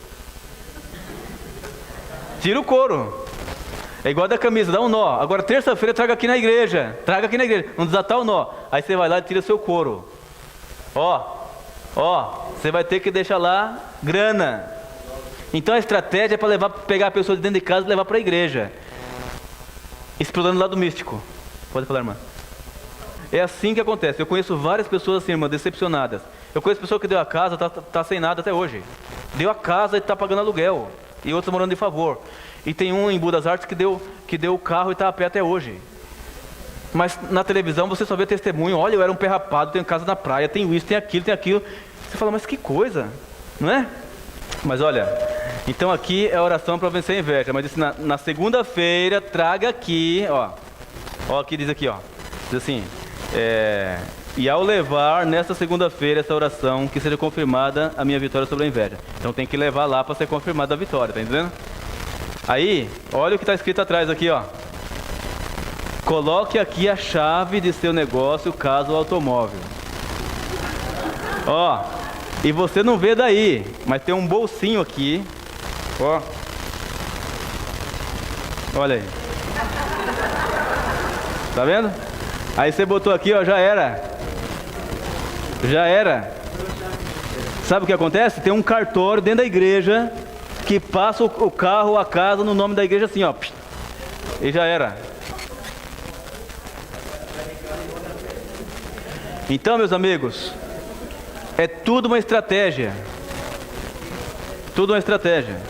Tira o couro. É igual da camisa, dá um nó. Agora terça-feira traga aqui na igreja. Traga aqui na igreja. Não desatar o nó. Aí você vai lá e tira seu couro. Ó, você vai ter que deixar lá grana. Então a estratégia é para pegar a pessoa de dentro de casa e levar para a igreja. Explorando o lado místico. Pode falar, irmã. É assim que acontece. Eu conheço várias pessoas assim, irmã, decepcionadas. Eu conheço pessoa que deu a casa, tá sem nada até hoje. Deu a casa e está pagando aluguel. E outros morando de favor. E tem um em Boa das Artes que deu o carro e está a pé até hoje. Mas na televisão você só vê testemunho. Olha, eu era um pé rapado, tenho casa na praia, tenho isso, tem aquilo. Você fala, mas que coisa, não é? Mas olha, então aqui é a oração para vencer a inveja. Mas disse, na segunda-feira, traga aqui, ó. Ó, aqui diz aqui, ó. Diz assim, e ao levar nesta segunda-feira essa oração, que seja confirmada a minha vitória sobre a inveja. Então tem que levar lá para ser confirmada a vitória, tá entendendo? Aí, olha o que está escrito atrás aqui, ó. Coloque aqui a chave de seu negócio, caso o automóvel. Ó, e você não vê daí, mas tem um bolsinho aqui, ó. Olha aí. Tá vendo? Aí você botou aqui, ó, já era. Já era. Sabe o que acontece? Tem um cartório dentro da igreja que passa o carro, a casa, no nome da igreja assim, ó. E já era. Então, meus amigos, é tudo uma estratégia. Tudo uma estratégia.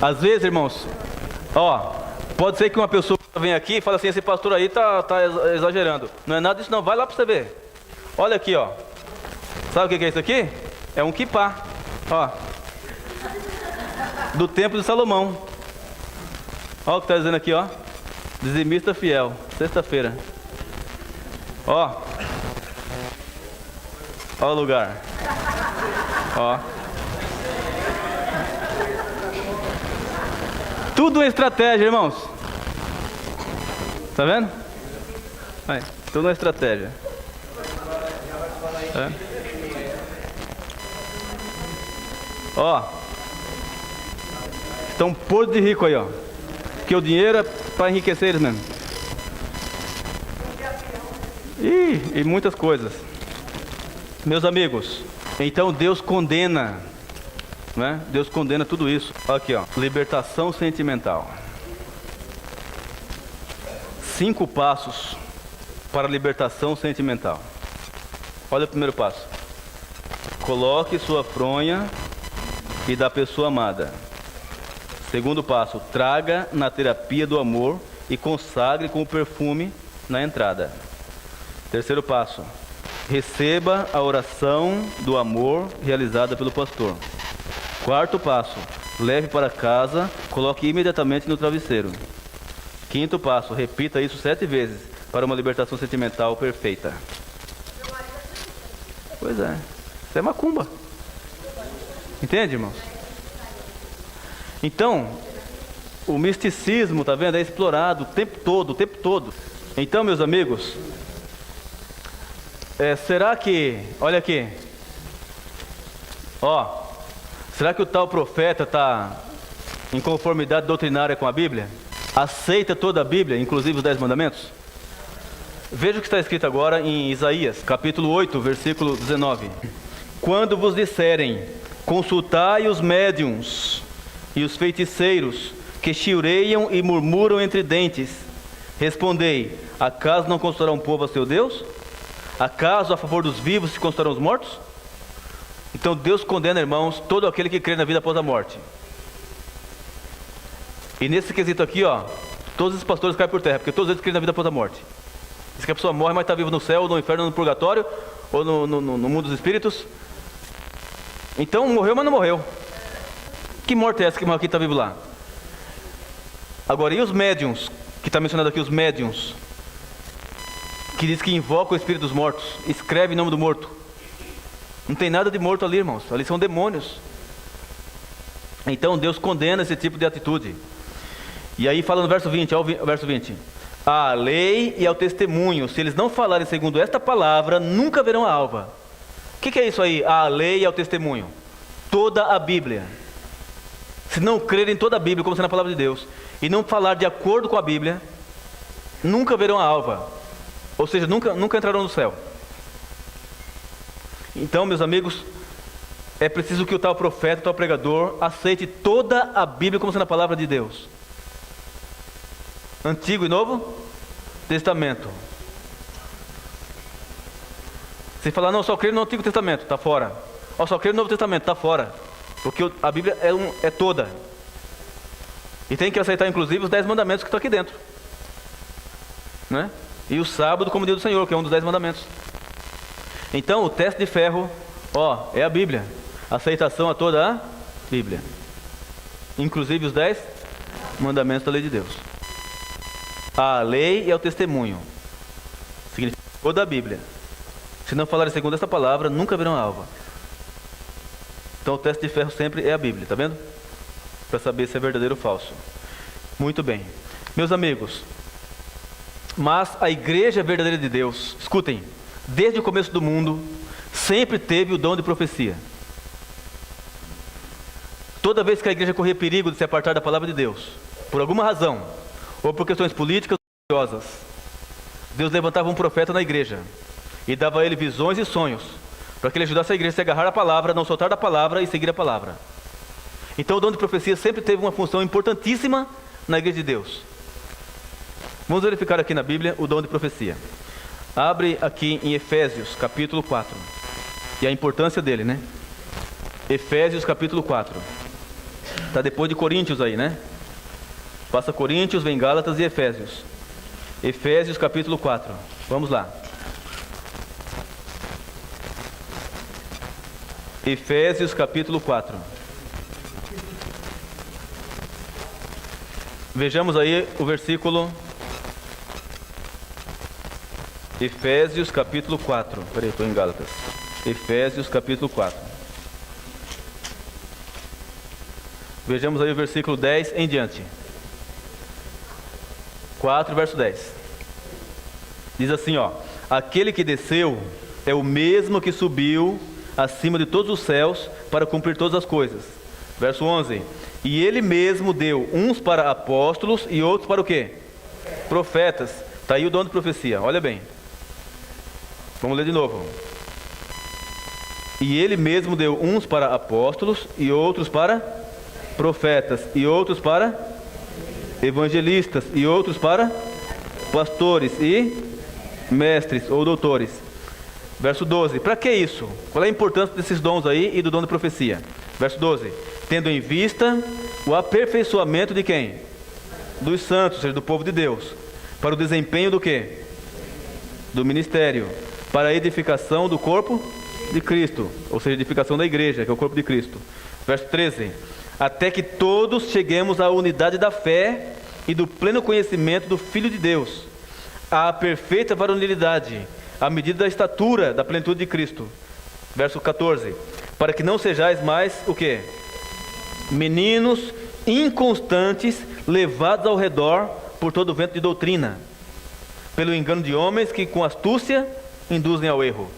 Às vezes, irmãos, ó, pode ser que uma pessoa venha aqui e fale assim, esse pastor aí tá exagerando. Não é nada disso não, vai lá para você ver. Olha aqui, ó. Sabe o que é isso aqui? É um quipá, ó. Do templo de Salomão. Olha o que está dizendo aqui, ó. Dizimista fiel, sexta-feira. Ó. Ó o lugar. Ó. Tudo é estratégia, irmãos. Tá vendo? Aí, tudo é estratégia. Tá vendo? Ó. Estão podres de rico aí, ó. Porque o dinheiro é para enriquecer eles mesmo. E muitas coisas. Meus amigos, então Deus condena, né? Deus condena tudo isso. Aqui, ó, libertação sentimental. 5 passos para a libertação sentimental. Olha o primeiro passo. Coloque sua fronha e da pessoa amada. Segundo passo, traga na terapia do amor e consagre com o perfume na entrada. Terceiro passo, receba a oração do amor realizada pelo pastor. Quarto passo, leve para casa, coloque imediatamente no travesseiro. Quinto passo, repita isso 7 vezes para uma libertação sentimental perfeita. Pois é, isso é macumba. Entende, irmãos? Então, o misticismo, tá vendo? É explorado o tempo todo, o tempo todo. Então, meus amigos, será que, olha aqui, ó, será que o tal profeta está em conformidade doutrinária com a Bíblia? Aceita toda a Bíblia, inclusive os 10 mandamentos? Veja o que está escrito agora em Isaías, capítulo 8, versículo 19. Quando vos disserem, consultai os médiuns e os feiticeiros que chiureiam e murmuram entre dentes, respondei, acaso não consultará um povo a seu Deus? Acaso a favor dos vivos se consultarão os mortos? Então Deus condena, irmãos, todo aquele que crê na vida após a morte. E nesse quesito aqui, ó, todos os pastores caem por terra, porque todos eles creem na vida após a morte. Diz que a pessoa morre, mas está viva no céu, no inferno, no purgatório, ou no mundo dos espíritos. Então morreu, mas não morreu. Que morte é essa que morreu aqui e está vivo lá? Agora, e os médiuns, que está mencionado aqui, os médiuns, que diz que invoca o espírito dos mortos, escreve em nome do morto. Não tem nada de morto ali, irmãos, ali são demônios. Então Deus condena esse tipo de atitude. E aí fala no verso 20, olha o verso 20. À lei e ao testemunho, se eles não falarem segundo esta palavra, nunca verão a alva. O que é isso aí, à lei e ao testemunho? Toda a Bíblia. Se não crerem em toda a Bíblia, como sendo a palavra de Deus, e não falar de acordo com a Bíblia, nunca verão a alva. Ou seja, nunca entrarão no céu. Então, meus amigos, é preciso que o tal profeta, o tal pregador, aceite toda a Bíblia como sendo a palavra de Deus. Antigo e Novo Testamento. Se falar, não, só creio no Antigo Testamento, está fora. Só creio no Novo Testamento, está fora. Porque a Bíblia é toda. E tem que aceitar inclusive os 10 mandamentos que estão aqui dentro, né? E o sábado como dia do Senhor, que é um dos 10 mandamentos. Então o teste de ferro, é a Bíblia. Aceitação a toda a Bíblia, inclusive os 10 mandamentos da lei de Deus. A lei é o testemunho, significa toda a Bíblia. Se não falarem segundo esta palavra, nunca verão a alva. Então o teste de ferro sempre é a Bíblia, tá vendo? Para saber se é verdadeiro ou falso. Muito bem, meus amigos, mas a igreja verdadeira de Deus, escutem, desde o começo do mundo, sempre teve o dom de profecia. Toda vez que a igreja corria perigo de se apartar da palavra de Deus, por alguma razão, ou por questões políticas ou religiosas, Deus levantava um profeta na igreja e dava a ele visões e sonhos, para que ele ajudasse a igreja a se agarrar à palavra, não soltar da palavra e seguir a palavra. Então o dom de profecia sempre teve uma função importantíssima na igreja de Deus. Vamos verificar aqui na Bíblia o dom de profecia. Abre aqui em Efésios capítulo 4. E a importância dele, né? Efésios capítulo 4. Está depois de Coríntios aí, né? Passa Coríntios, vem Gálatas e Efésios. Efésios capítulo 4. Vamos lá. Efésios capítulo 4. Vejamos aí o versículo. Efésios capítulo 4. Peraí, estou em Gálatas. Efésios capítulo 4. Vejamos aí o versículo 10 em diante. 4, verso 10. Diz assim, aquele que desceu é o mesmo que subiu acima de todos os céus para cumprir todas as coisas. Verso 11. E ele mesmo deu uns para apóstolos e outros para o quê? Profetas. Está aí o dom de profecia, olha bem. Vamos ler de novo. E ele mesmo deu uns para apóstolos e outros para profetas e outros para evangelistas e outros para pastores e mestres ou doutores. Verso 12. Para que isso? Qual é a importância desses dons aí e do dom de profecia? Verso 12. Tendo em vista o aperfeiçoamento de quem? Dos santos, ou seja, do povo de Deus. Para o desempenho do quê? Do ministério. Para a edificação do corpo de Cristo, ou seja, a edificação da igreja, que é o corpo de Cristo. Verso 13. Até que todos cheguemos à unidade da fé e do pleno conhecimento do Filho de Deus, à perfeita varonilidade, à medida da estatura da plenitude de Cristo. Verso 14. Para que não sejais mais o quê? Meninos inconstantes, levados ao redor por todo o vento de doutrina, pelo engano de homens que com astúcia induzem ao erro.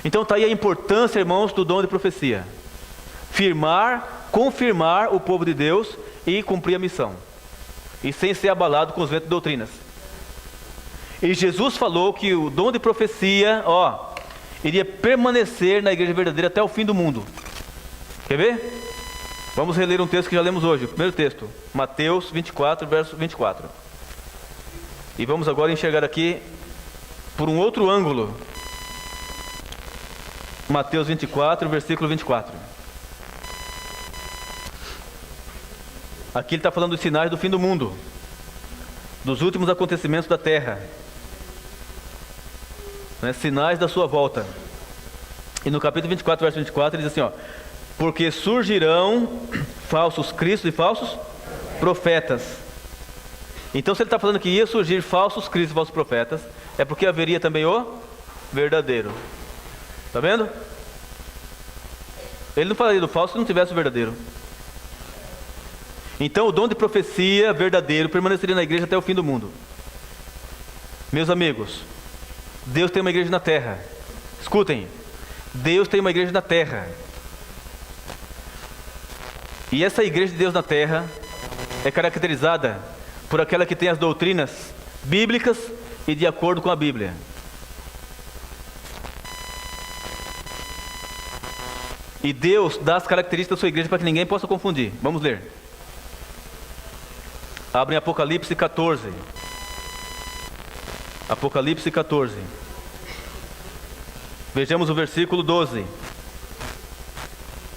Então está aí a importância, irmãos, do dom de profecia. Confirmar o povo de Deus e cumprir a missão. E sem ser abalado com os ventos de doutrinas. E Jesus falou que o dom de profecia, iria permanecer na igreja verdadeira até o fim do mundo. Quer ver? Vamos reler um texto que já lemos hoje, o primeiro texto. Mateus 24, verso 24. E vamos agora enxergar aqui por um outro ângulo. Mateus 24, versículo 24. Aqui ele está falando dos sinais do fim do mundo, dos últimos acontecimentos da terra, né? Sinais da sua volta. E no capítulo 24, verso 24, ele diz assim, porque surgirão falsos cristos e falsos profetas. Então se ele está falando que ia surgir falsos cristos e falsos profetas, é porque haveria também o verdadeiro. Está vendo? Ele não falaria do falso se não tivesse o verdadeiro. Então o dom de profecia verdadeiro permaneceria na igreja até o fim do mundo. Meus amigos, Deus tem uma igreja na terra. Escutem, Deus tem uma igreja na terra. E essa igreja de Deus na terra é caracterizada por aquela que tem as doutrinas bíblicas e de acordo com a Bíblia. E Deus dá as características da sua igreja para que ninguém possa confundir. Vamos ler. Abre em Apocalipse 14. Apocalipse 14. Vejamos o versículo 12.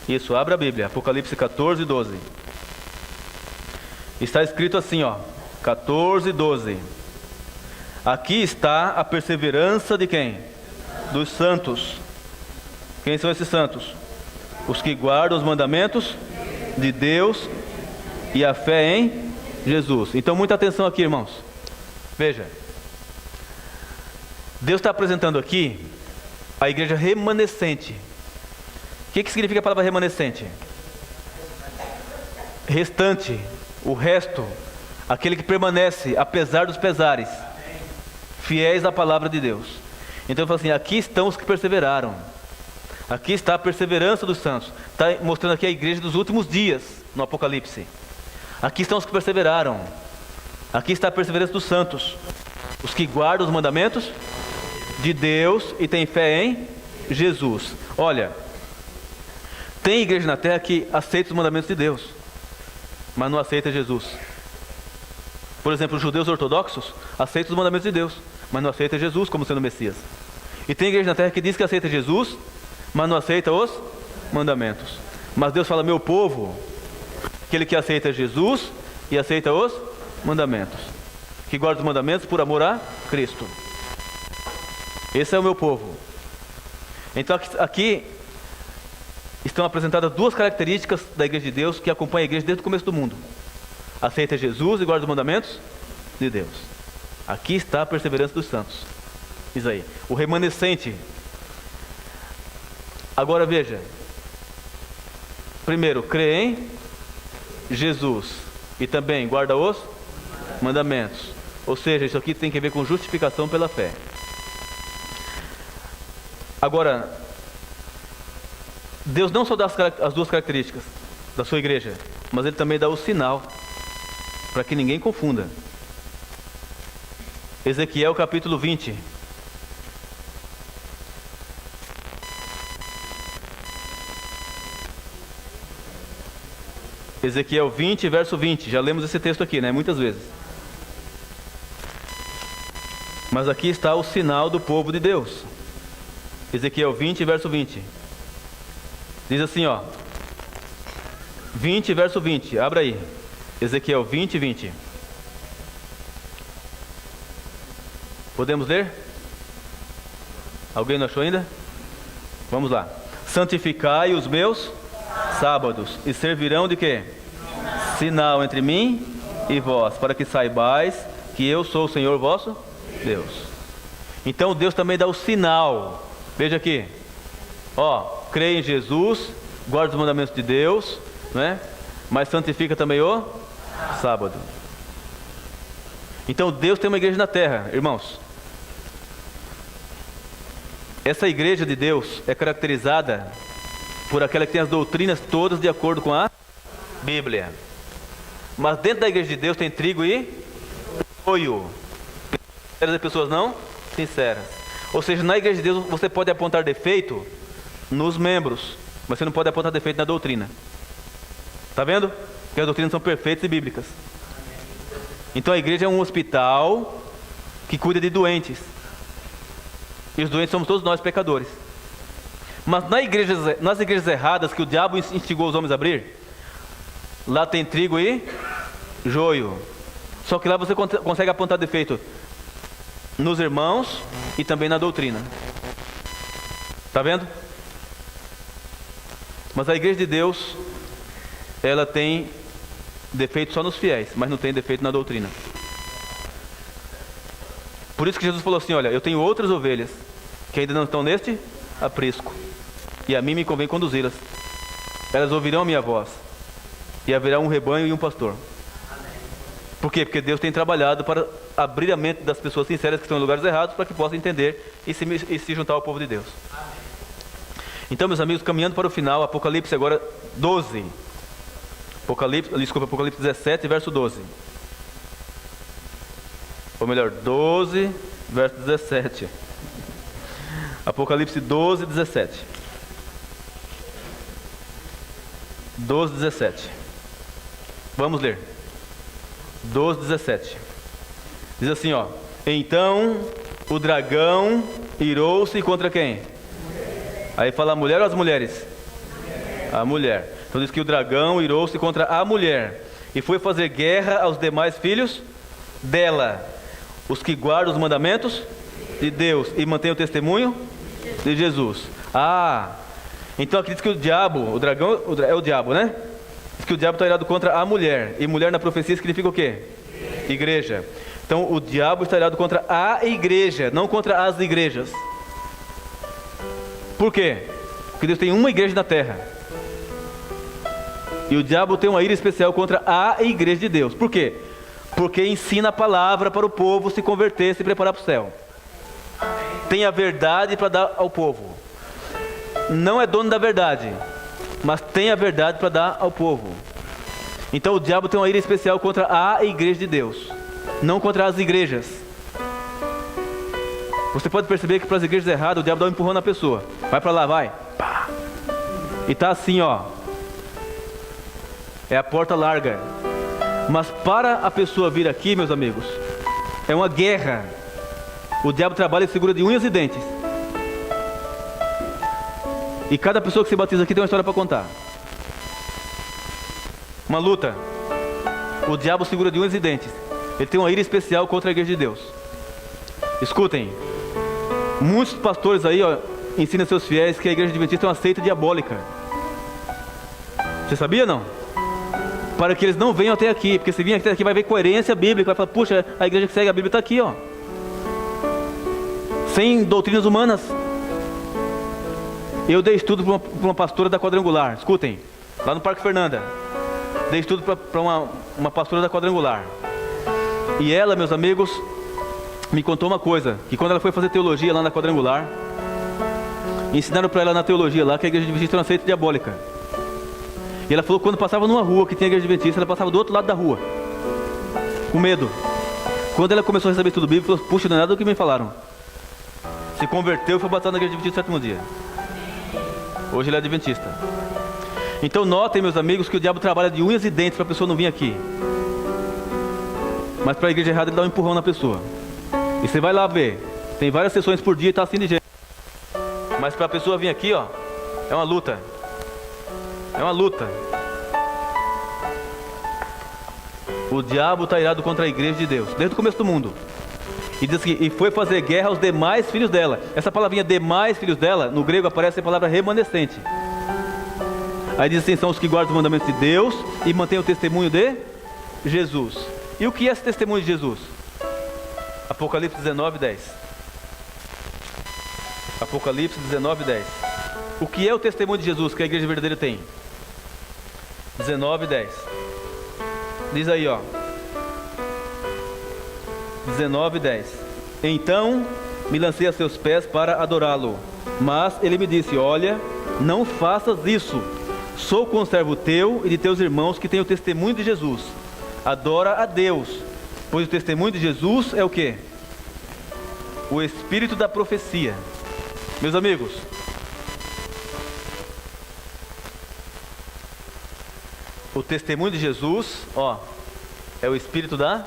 Isso, abra a Bíblia. Apocalipse 14, 12. Está escrito assim, ó, 14:12. Aqui está a perseverança de quem? Dos santos. Quem são esses santos? Os que guardam os mandamentos de Deus e a fé em Jesus. Então muita atenção aqui, irmãos. Veja, Deus está apresentando aqui a igreja remanescente. O que significa a palavra remanescente? Restante, o resto, aquele que permanece apesar dos pesares, fiéis à palavra de Deus. Então ele fala assim, aqui estão os que perseveraram. Aqui está a perseverança dos santos. Está mostrando aqui a igreja dos últimos dias no Apocalipse. Aqui estão os que perseveraram. Aqui está a perseverança dos santos, os que guardam os mandamentos de Deus e têm fé em Jesus. Olha, tem igreja na terra que aceita os mandamentos de Deus, mas não aceita Jesus. Por exemplo, os judeus ortodoxos aceitam os mandamentos de Deus, mas não aceita Jesus como sendo o Messias. E tem igreja na terra que diz que aceita Jesus, mas não aceita os mandamentos. Mas Deus fala, meu povo, aquele que aceita Jesus e aceita os mandamentos, que guarda os mandamentos por amor a Cristo. Esse é o meu povo. Então aqui estão apresentadas duas características da igreja de Deus que acompanha a igreja desde o começo do mundo. Aceita Jesus e guarda os mandamentos de Deus. Aqui está a perseverança dos santos. Isso aí, o remanescente. Agora veja, primeiro, crê em Jesus e também guarda os mandamentos. Ou seja, isso aqui tem que ver com justificação pela fé. Agora, Deus não só dá as duas características da sua igreja, mas Ele também dá o sinal, para que ninguém confunda. Ezequiel capítulo 20. Ezequiel 20, verso 20. Já lemos esse texto aqui, né? Muitas vezes. Mas aqui está o sinal do povo de Deus. Ezequiel 20, verso 20. Diz assim, ó. 20, verso 20. Abra aí. Ezequiel 20, 20. Podemos ler? Alguém não achou ainda? Vamos lá. Santificai os meus sábados, e servirão de quê? Sinal entre mim e vós, para que saibais que eu sou o Senhor vosso Deus. Então Deus também dá o sinal. Veja aqui, ó, crê em Jesus, guarda os mandamentos de Deus, né? Mas santifica também o sábado. Então Deus tem uma igreja na terra, irmãos. Essa igreja de Deus é caracterizada por aquela que tem as doutrinas todas de acordo com a Bíblia. Mas dentro da igreja de Deus tem trigo e joio. Sinceras e pessoas não sinceras. Ou seja, na igreja de Deus você pode apontar defeito nos membros, mas você não pode apontar defeito na doutrina. Está vendo? Porque as doutrinas são perfeitas e bíblicas. Então a igreja é um hospital que cuida de doentes. E os doentes somos todos nós pecadores. Mas nas igrejas erradas que o diabo instigou os homens a abrir, lá tem trigo e joio. Só que lá você consegue apontar defeito nos irmãos e também na doutrina. Está vendo? Mas a igreja de Deus, ela tem defeito só nos fiéis, mas não tem defeito na doutrina. Por isso que Jesus falou assim, olha, eu tenho outras ovelhas que ainda não estão neste aprisco, e a mim me convém conduzi-las. Elas ouvirão a minha voz, e haverá um rebanho e um pastor. Por quê? Porque Deus tem trabalhado para abrir a mente das pessoas sinceras que estão em lugares errados, para que possam entender e se juntar ao povo de Deus. Então, meus amigos, caminhando para o final, Apocalipse agora 12. Apocalipse 17, verso 12. Ou melhor, 12, verso 17. Apocalipse 12, 17. 12, 17. Vamos ler. 12, 17. Diz assim, ó. Então o dragão irou-se contra quem? Aí fala a mulher ou as mulheres? A mulher. Então diz que o dragão irou-se contra a mulher e foi fazer guerra aos demais filhos dela, os que guardam os mandamentos de Deus e mantêm o testemunho de Jesus. Então aqui diz que o diabo, o dragão é o diabo, né? Diz que o diabo está irado contra a mulher, e mulher na profecia significa o quê? Igreja. Então o diabo está irado contra a igreja, não contra as igrejas. Por quê? Porque Deus tem uma igreja na terra. E o diabo tem uma ira especial contra a igreja de Deus. Por quê? Porque ensina a palavra para o povo se converter, se preparar para o céu. Tem a verdade para dar ao povo. Não é dono da verdade, mas tem a verdade para dar ao povo. Então o diabo tem uma ira especial contra a igreja de Deus, não contra as igrejas. Você pode perceber que para as igrejas erradas o diabo dá um empurrão na pessoa. Vai para lá, vai. Pá. E tá assim, ó. É a porta larga. Mas para a pessoa vir aqui, meus amigos, é uma guerra. O diabo trabalha e segura de unhas e dentes. E cada pessoa que se batiza aqui tem uma história para contar. Uma luta. O diabo segura de unhas e dentes. Ele tem uma ira especial contra a igreja de Deus. Escutem. Muitos pastores aí, ó, ensinam seus fiéis que a igreja adventista é uma seita diabólica. Você sabia, não? Para que eles não venham até aqui. Porque se vir até aqui vai ver coerência bíblica. Vai falar, puxa, a igreja que segue a Bíblia está aqui, ó. Sem doutrinas humanas. Eu dei estudo para uma pastora da Quadrangular. Escutem, lá no Parque Fernanda. Dei estudo para uma pastora da Quadrangular. E ela, meus amigos, me contou uma coisa. Que quando ela foi fazer teologia lá na Quadrangular, ensinaram para ela na teologia lá que a igreja adventista era uma seita diabólica. E ela falou que quando passava numa rua que tinha igreja adventista, ela passava do outro lado da rua, com medo. Quando ela começou a receber estudo bíblico, falou, puxa, não é nada do que me falaram. Se converteu e foi batizado na igreja adventista no sétimo dia. Hoje ele é adventista. Então notem, meus amigos, que o diabo trabalha de unhas e dentes para a pessoa não vir aqui. Mas para a igreja errada ele dá um empurrão na pessoa. E você vai lá ver. Tem várias sessões por dia e está assim de jeito. Mas para a pessoa vir aqui, ó, é uma luta. É uma luta. O diabo está irado contra a igreja de Deus, desde o começo do mundo. E diz que, e foi fazer guerra aos demais filhos dela. Essa palavrinha demais filhos dela, no grego aparece a palavra remanescente. Aí diz assim, são os que guardam os mandamentos de Deus e mantêm o testemunho de Jesus. E o que é esse testemunho de Jesus? Apocalipse 19, 10. Apocalipse 19, 10. O que é o testemunho de Jesus que a igreja verdadeira tem? 19, 10. Diz aí, ó. 19, 10. Então me lancei a seus pés para adorá-lo. Mas ele me disse, olha, não faças isso. Sou conservo teu e de teus irmãos que têm o testemunho de Jesus. Adora a Deus, pois o testemunho de Jesus é o quê? O espírito da profecia. Meus amigos, o testemunho de Jesus, ó, é o espírito da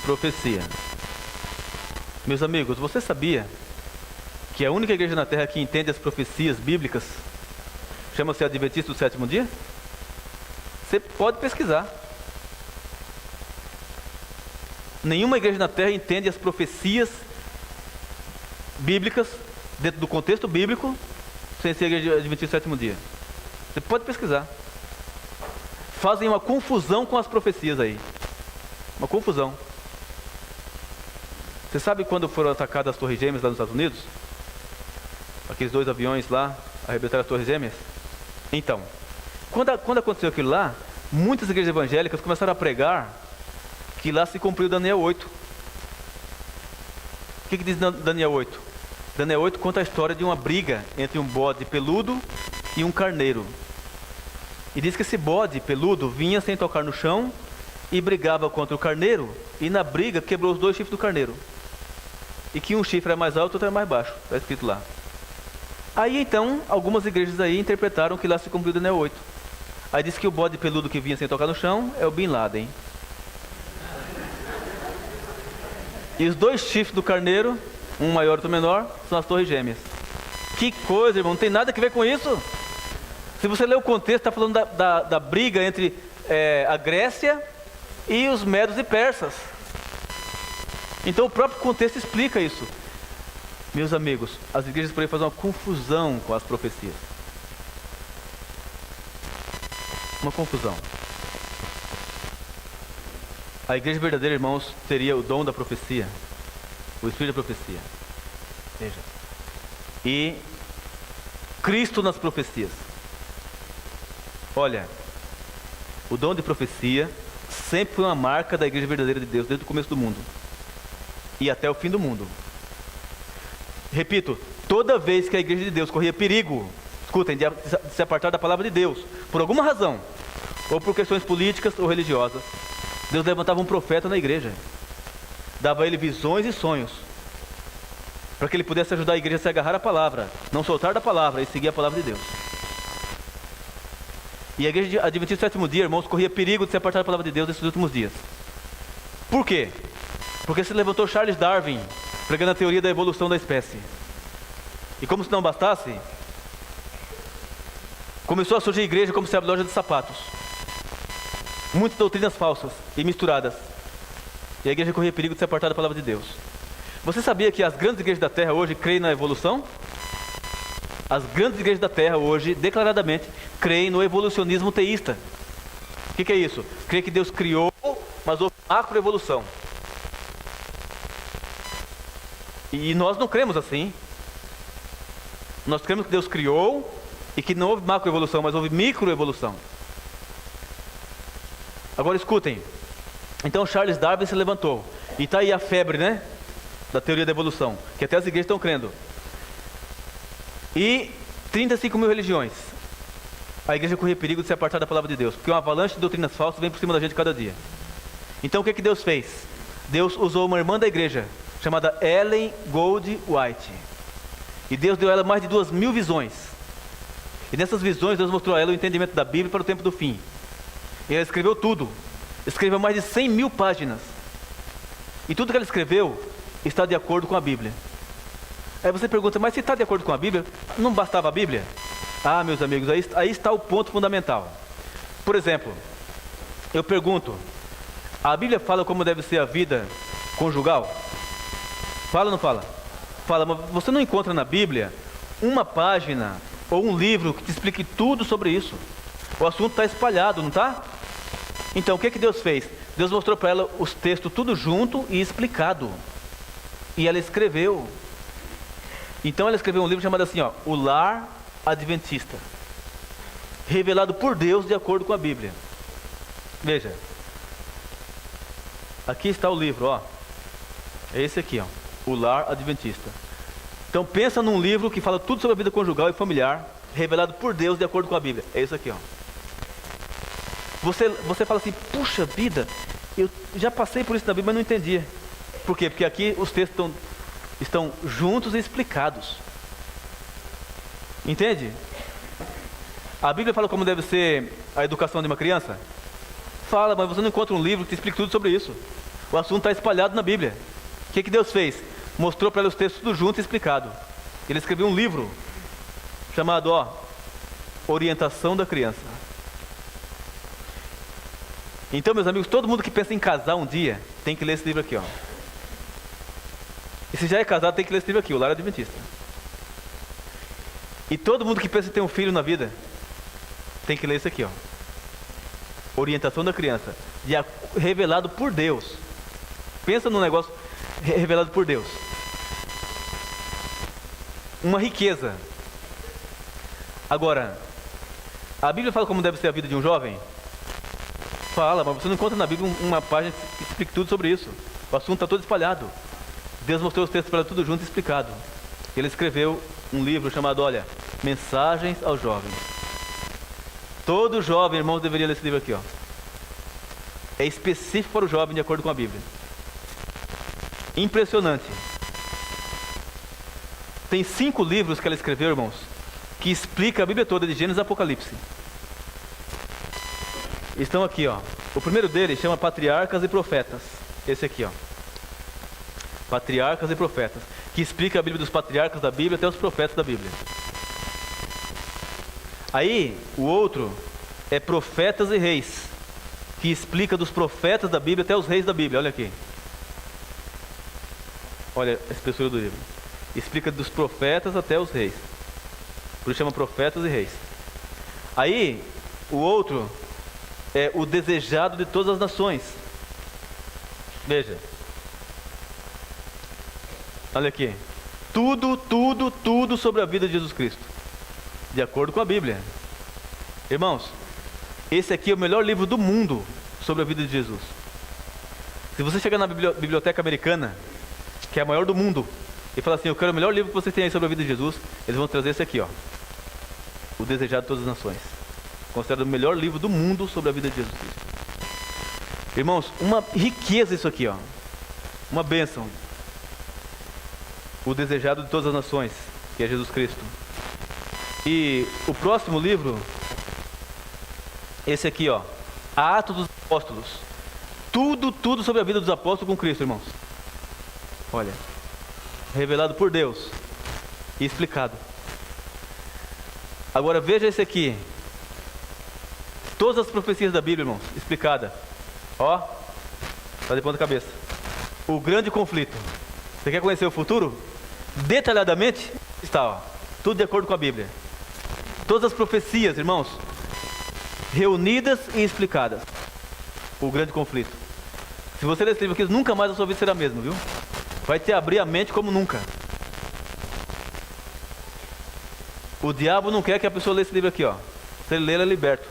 profecia. Meus amigos, você sabia que a única igreja na terra que entende as profecias bíblicas chama-se Adventista do Sétimo Dia? Você pode pesquisar. Nenhuma igreja na terra entende as profecias bíblicas dentro do contexto bíblico sem ser a igreja Adventista do Sétimo Dia. Você pode pesquisar. Fazem uma confusão com as profecias aí. Uma confusão. Você sabe quando foram atacadas as Torres Gêmeas lá nos Estados Unidos? Aqueles 2 aviões lá arrebentaram as Torres Gêmeas? Então, quando aconteceu aquilo lá, muitas igrejas evangélicas começaram a pregar que lá se cumpriu Daniel 8. O que diz Daniel 8? Daniel 8 conta a história de uma briga entre um bode peludo e um carneiro. E diz que esse bode peludo vinha sem tocar no chão e brigava contra o carneiro, e na briga quebrou os 2 chifres do carneiro. E que um chifre é mais alto e outro é mais baixo, está escrito lá. Aí então, algumas igrejas aí interpretaram que lá se cumpriu Daniel 8. Aí diz que o bode peludo que vinha sem tocar no chão é o Bin Laden. E os 2 chifres do carneiro, um maior e outro menor, são as Torres Gêmeas. Que coisa, irmão, não tem nada a ver com isso. Se você ler o contexto, está falando da briga entre a Grécia e os medos e persas. Então o próprio contexto explica isso. Meus amigos, as igrejas por aí fazem uma confusão com as profecias. Uma confusão. A igreja verdadeira, irmãos, teria o dom da profecia, o espírito da profecia. Veja. E Cristo nas profecias. Olha, o dom de profecia sempre foi uma marca da igreja verdadeira de Deus, desde o começo do mundo e até o fim do mundo. Repito, toda vez que a igreja de Deus corria perigo, escutem, de se apartar da palavra de Deus, por alguma razão, ou por questões políticas ou religiosas, Deus levantava um profeta na igreja, dava a ele visões e sonhos, para que ele pudesse ajudar a igreja a se agarrar à palavra, não soltar da palavra e seguir a palavra de Deus. E a igreja adventista do sétimo dia, irmãos, corria perigo de se apartar da palavra de Deus nesses últimos dias. Por quê? Porque se levantou Charles Darwin, pregando a teoria da evolução da espécie. E como se não bastasse, começou a surgir igreja como se fosse a loja de sapatos. Muitas doutrinas falsas e misturadas. E a igreja corria perigo de se apartar da palavra de Deus. Você sabia que as grandes igrejas da terra hoje creem na evolução? As grandes igrejas da terra hoje, declaradamente, creem no evolucionismo teísta. O que é isso? Crê que Deus criou, mas houve macroevolução. E nós não cremos assim. Nós cremos que Deus criou e que não houve macroevolução, mas houve microevolução. Agora escutem. Então Charles Darwin se levantou. E está aí a febre, né? Da teoria da evolução, que até as igrejas estão crendo. E 35 mil religiões. A igreja corria perigo de se apartar da palavra de Deus, porque uma avalanche de doutrinas falsas vem por cima da gente cada dia. Então o que Deus fez? Deus usou uma irmã da igreja, chamada Ellen Gold White. E Deus deu a ela mais de 2.000 visões. E nessas visões Deus mostrou a ela o entendimento da Bíblia para o tempo do fim. E ela escreveu tudo. Escreveu mais de 100 mil páginas. E tudo que ela escreveu está de acordo com a Bíblia. Aí você pergunta, mas se está de acordo com a Bíblia, não bastava a Bíblia? Ah, meus amigos, aí está o ponto fundamental. Por exemplo, eu pergunto, a Bíblia fala como deve ser a vida conjugal? Fala ou não fala? Fala, mas você não encontra na Bíblia uma página ou um livro que te explique tudo sobre isso. O assunto está espalhado, não está? Então, o que Deus fez? Deus mostrou para ela os textos tudo junto e explicado. E ela escreveu. Então ela escreveu um livro chamado assim, ó, O Lar Adventista, revelado por Deus de acordo com a Bíblia. Veja, aqui está o livro, ó. É esse aqui, ó, O Lar Adventista. Então pensa num livro que fala tudo sobre a vida conjugal e familiar, revelado por Deus de acordo com a Bíblia. É isso aqui, ó. Você fala assim, puxa vida, eu já passei por isso na Bíblia, mas não entendia. Por quê? Porque aqui os textos estão juntos e explicados. Entende? A Bíblia fala como deve ser a educação de uma criança? Fala, mas você não encontra um livro que te explique tudo sobre isso. O assunto está espalhado na Bíblia. O que Deus fez? Mostrou para ela os textos tudo junto e explicado. Ele escreveu um livro chamado, ó, Orientação da Criança. Então, meus amigos, todo mundo que pensa em casar um dia tem que ler esse livro aqui, ó. E se já é casado, tem que ler esse livro aqui, O Lar Adventista. E todo mundo que pensa em ter um filho na vida tem que ler isso aqui, ó. Orientação da Criança, revelado por Deus. Pensa num negócio revelado por Deus. Uma riqueza. Agora, a Bíblia fala como deve ser a vida de um jovem? Fala, mas você não encontra na Bíblia uma página que explique tudo sobre isso. O assunto está todo espalhado. Deus mostrou os textos para ela tudo junto e explicado. Ele escreveu um livro chamado, olha, Mensagens aos Jovens. Todo jovem, irmãos, deveria ler esse livro aqui, ó. É específico para o jovem de acordo com a Bíblia. Impressionante. Tem 5 livros que ela escreveu, irmãos, que explica a Bíblia toda, de Gênesis a Apocalipse. Estão aqui, ó. O primeiro deles chama Patriarcas e Profetas. Esse aqui, ó. Patriarcas e Profetas, que explica a Bíblia dos patriarcas da Bíblia até os profetas da Bíblia. Aí, o outro é Profetas e Reis, que explica dos profetas da Bíblia até os reis da Bíblia. Olha aqui. Olha a espessura do livro. Explica dos profetas até os reis. Por isso chama profetas e reis. Aí, o outro é o desejado de todas as nações. Veja. Olha aqui. Tudo sobre a vida de Jesus Cristo. De acordo com a Bíblia. Irmãos, esse aqui é o melhor livro do mundo sobre a vida de Jesus. Se você chegar na biblioteca americana, que é a maior do mundo, e falar assim, eu quero o melhor livro que vocês têm aí sobre a vida de Jesus, eles vão trazer esse aqui, ó. O Desejado de Todas as Nações. Considerado o melhor livro do mundo sobre a vida de Jesus Cristo. Irmãos, uma riqueza isso aqui, ó. Uma bênção. O Desejado de Todas as Nações, que é Jesus Cristo. E o próximo livro, esse aqui, ó. Atos dos Apóstolos. Tudo sobre a vida dos apóstolos com Cristo, irmãos. Olha. Revelado por Deus. E explicado. Agora veja esse aqui. Todas as profecias da Bíblia, irmãos. Explicada. Ó. Tá de ponta cabeça. O grande conflito. Você quer conhecer o futuro? Detalhadamente está, ó. Tudo de acordo com a Bíblia. Todas as profecias, irmãos, reunidas e explicadas. O grande conflito. Se você ler esse livro aqui, nunca mais a sua vida será a mesma, viu? Vai te abrir a mente como nunca. O diabo não quer que a pessoa leia esse livro aqui, ó. Se ele ler, ele é liberto.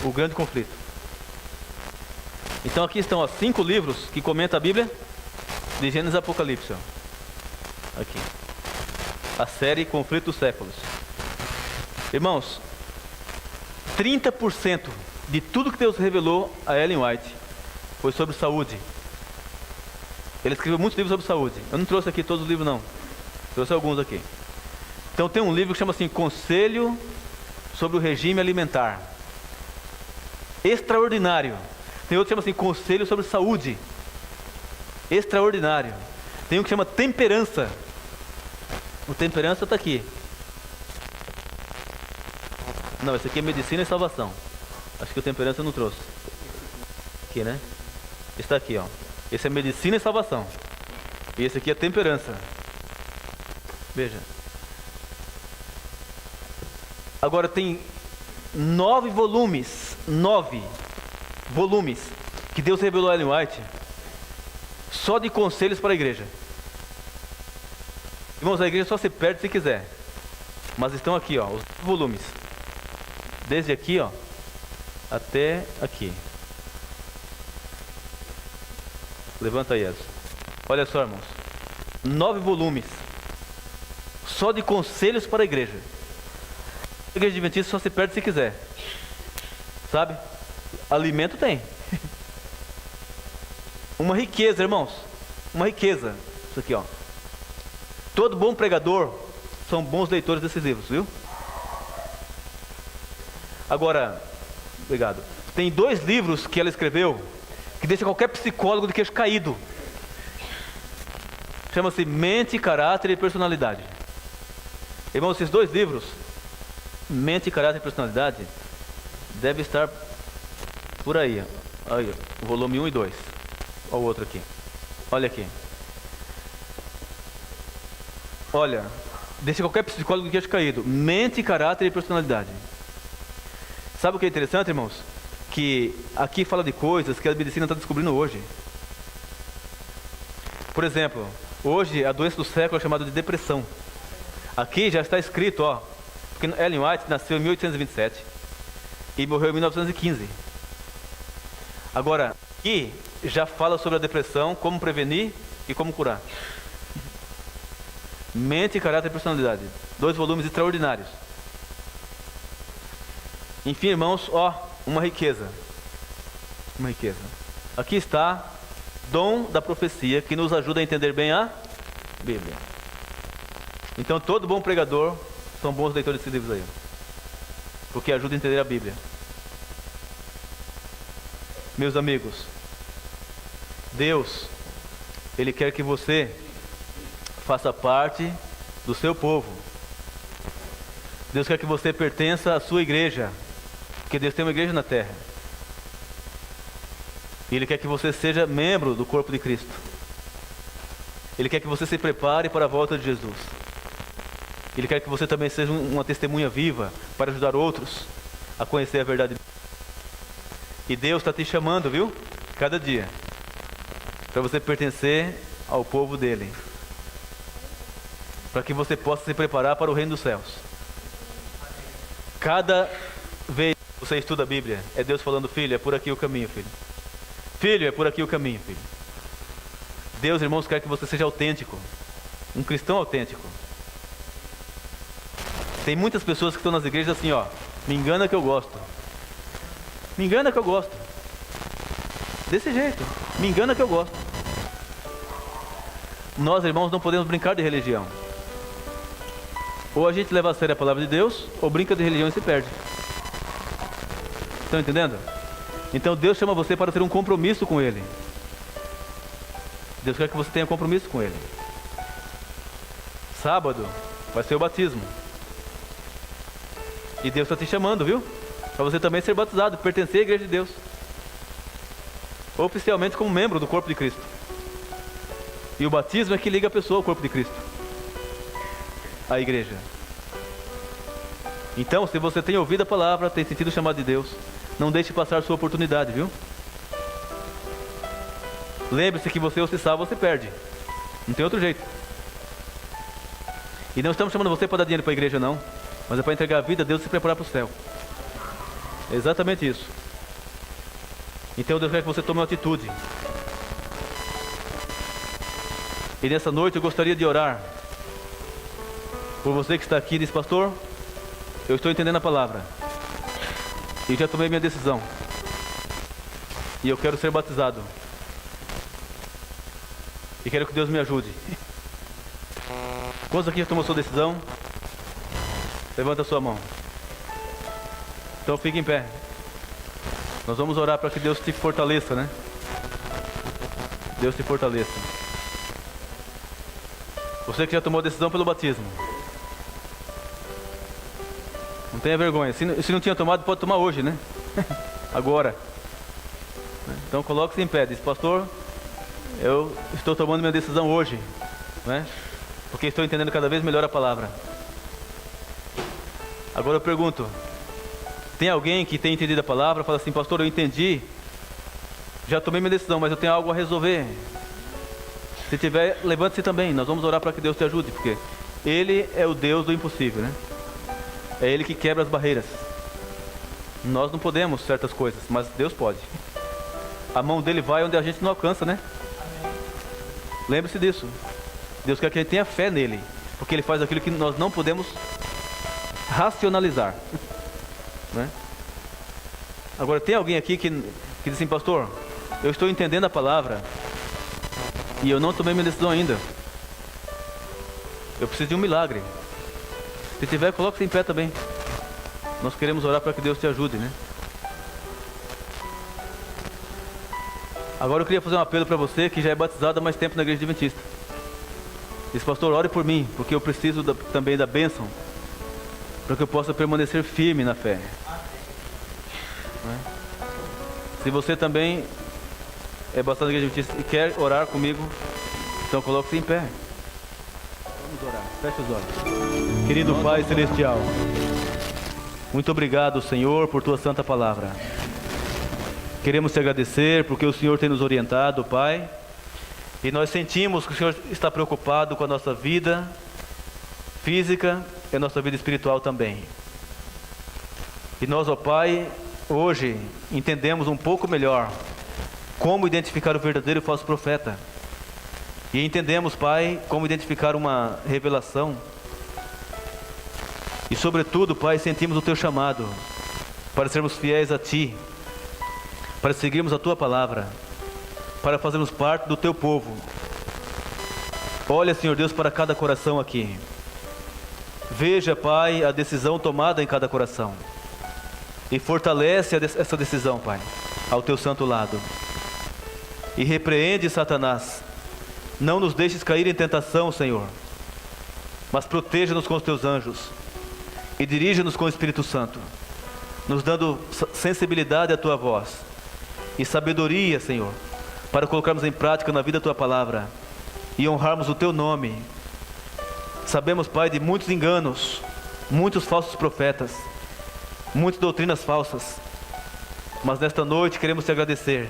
O grande conflito. Então aqui estão, ó, 5 livros que comentam a Bíblia, de Gênesis a Apocalipse, ó. Aqui. A série Conflito dos Séculos. Irmãos, 30% de tudo que Deus revelou a Ellen White foi sobre saúde. Ele escreveu muitos livros sobre saúde. Eu não trouxe aqui todos os livros, não. Trouxe alguns aqui. Então tem um livro que chama assim, Conselho sobre o Regime Alimentar. Extraordinário. Tem outro que chama assim, Conselho sobre Saúde. Extraordinário. Tem um que chama Temperança. O Temperança está aqui. Não, esse aqui é Medicina e Salvação. Acho que o Temperança eu não trouxe. Aqui, né? Está aqui, ó. Esse é Medicina e Salvação. E esse aqui é Temperança. Veja. Agora tem 9 volumes. 9 volumes que Deus revelou a Ellen White. Só de conselhos para a igreja. Irmãos, a igreja só se perde se quiser. Mas estão aqui, ó, os volumes. Desde aqui, ó, até aqui. Levanta aí, Ezo. Olha só, irmãos. 9 volumes. Só de conselhos para a igreja. A igreja adventista só se perde se quiser. Sabe? Alimento tem. Uma riqueza, irmãos. Uma riqueza. Isso aqui, ó. Todo bom pregador são bons leitores desses livros, viu? Agora, obrigado. Tem 2 livros que ela escreveu que deixa qualquer psicólogo de queixo caído. Chama-se Mente, Caráter e Personalidade. Irmãos, esses 2 livros, Mente, Caráter e Personalidade, deve estar por aí. Aí, volume 1 e 2. Olha o outro aqui. Olha aqui. Olha, deixa qualquer psicólogo de queixo caído. Mente, Caráter e Personalidade. Sabe o que é interessante, irmãos? Que aqui fala de coisas que a medicina está descobrindo hoje. Por exemplo, hoje a doença do século é chamada de depressão. Aqui já está escrito, ó, porque Ellen White nasceu em 1827 e morreu em 1915. Agora, aqui já fala sobre a depressão, como prevenir e como curar. Mente, Caráter e Personalidade. 2 volumes extraordinários. Enfim, irmãos, ó, uma riqueza. Uma riqueza. Aqui está dom da profecia que nos ajuda a entender bem a Bíblia. Então todo bom pregador são bons leitores desses livros aí. Porque ajuda a entender a Bíblia. Meus amigos, Deus, Ele quer que você faça parte do seu povo. Deus quer que você pertença à sua igreja. Porque Deus tem uma igreja na terra. E Ele quer que você seja membro do corpo de Cristo. Ele quer que você se prepare para a volta de Jesus. Ele quer que você também seja uma testemunha viva para ajudar outros a conhecer a verdade. E Deus está te chamando, viu? Cada dia. Para você pertencer ao povo dele. Para que você possa se preparar para o reino dos céus. Cada vez que você estuda a Bíblia, é Deus falando: filho, é por aqui o caminho, filho. Filho, é por aqui o caminho, filho. Deus, irmãos, quer que você seja autêntico. Um cristão autêntico. Tem muitas pessoas que estão nas igrejas assim, ó. Me engana que eu gosto. Me engana que eu gosto. Desse jeito. Me engana que eu gosto. Nós, irmãos, não podemos brincar de religião. Ou a gente leva a sério a palavra de Deus, ou brinca de religião e se perde. Estão entendendo? Então Deus chama você para ter um compromisso com Ele. Deus quer que você tenha compromisso com Ele. Sábado vai ser o batismo. E Deus está te chamando, viu? Para você também ser batizado, pertencer à igreja de Deus. Oficialmente como membro do corpo de Cristo. E o batismo é que liga a pessoa ao corpo de Cristo. A igreja. Então, se você tem ouvido a palavra, tem sentido o chamado de Deus, não deixe passar sua oportunidade, viu? Lembre-se que você ou se salva ou se perde. Não tem outro jeito. E não estamos chamando você para dar dinheiro para a igreja, não. Mas é para entregar a vida a Deus e se preparar para o céu. É exatamente isso. Então Deus quer que você tome uma atitude. E nessa noite eu gostaria de orar por você que está aqui e diz: pastor, eu estou entendendo a palavra. E já tomei minha decisão. E eu quero ser batizado. E quero que Deus me ajude. Quantos aqui já tomou sua decisão? Levanta a sua mão. Então fique em pé. Nós vamos orar para que Deus te fortaleça, né? Deus te fortaleça. Você que já tomou a decisão pelo batismo, não tenha vergonha. Se não tinha tomado, pode tomar hoje, né? Agora. Então coloque-se em pé. Diz: pastor, eu estou tomando minha decisão hoje, né? Porque estou entendendo cada vez melhor a palavra. Agora eu pergunto: tem alguém que tem entendido a palavra? Fala assim: pastor, eu entendi, já tomei minha decisão, mas eu tenho algo a resolver. Se tiver, levante-se também. Nós vamos orar para que Deus te ajude, porque Ele é o Deus do impossível, né? É Ele que quebra as barreiras. Nós não podemos certas coisas, mas Deus pode. A mão dele vai onde a gente não alcança, né? Lembre-se disso. Deus quer que a gente tenha fé nele, porque Ele faz aquilo que nós não podemos racionalizar, né? Agora, tem alguém aqui que diz assim: pastor, eu estou entendendo a palavra e eu não tomei minha decisão ainda. Eu preciso de um milagre. Se tiver, coloque-se em pé também. Nós queremos orar para que Deus te ajude, né? Agora eu queria fazer um apelo para você que já é batizado há mais tempo na igreja adventista. Diz: pastor, ore por mim, porque eu preciso também da bênção, para que eu possa permanecer firme na fé. Se você também é batizado na igreja adventista e quer orar comigo, então coloque-se em pé. Vamos orar. Feche os olhos. Querido Pai Celestial, muito obrigado, Senhor, por Tua santa palavra. Queremos te agradecer porque o Senhor tem nos orientado, Pai. E nós sentimos que o Senhor está preocupado com a nossa vida física e a nossa vida espiritual também. E nós, ó Pai, hoje entendemos um pouco melhor como identificar o verdadeiro e o falso profeta. E entendemos, Pai, como identificar uma revelação. E sobretudo, Pai, sentimos o Teu chamado para sermos fiéis a Ti, para seguirmos a Tua palavra, para fazermos parte do Teu povo. Olha, Senhor Deus, para cada coração aqui. Veja, Pai, a decisão tomada em cada coração. E fortalece essa decisão, Pai, ao Teu santo lado. E repreende Satanás. Não nos deixes cair em tentação, Senhor, mas proteja-nos com os Teus anjos. E dirija-nos com o Espírito Santo, nos dando sensibilidade à Tua voz. e sabedoria, Senhor, para colocarmos em prática na vida a Tua palavra e honrarmos o Teu nome. Sabemos, Pai, de muitos enganos, muitos falsos profetas, muitas doutrinas falsas, mas nesta noite queremos Te agradecer,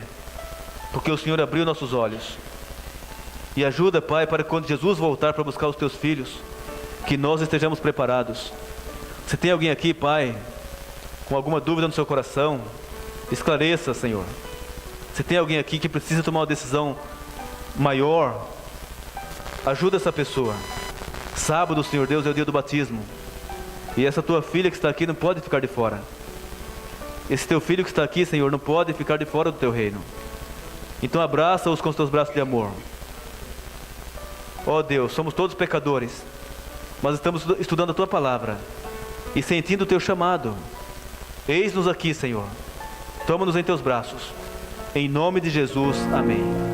porque o Senhor abriu nossos olhos. E ajuda, Pai, para que quando Jesus voltar para buscar os Teus filhos, que nós estejamos preparados. Se tem alguém aqui, Pai, com alguma dúvida no seu coração, esclareça, Senhor. Se tem alguém aqui que precisa tomar uma decisão maior, ajuda essa pessoa. Sábado, Senhor Deus, é o dia do batismo. E essa Tua filha que está aqui não pode ficar de fora. Esse Teu filho que está aqui, Senhor, não pode ficar de fora do Teu reino. Então abraça-os com os Teus braços de amor. Ó Deus, somos todos pecadores, mas estamos estudando a Tua palavra e sentindo o Teu chamado. Eis-nos aqui, Senhor. Toma-nos em Teus braços. Em nome de Jesus, amém.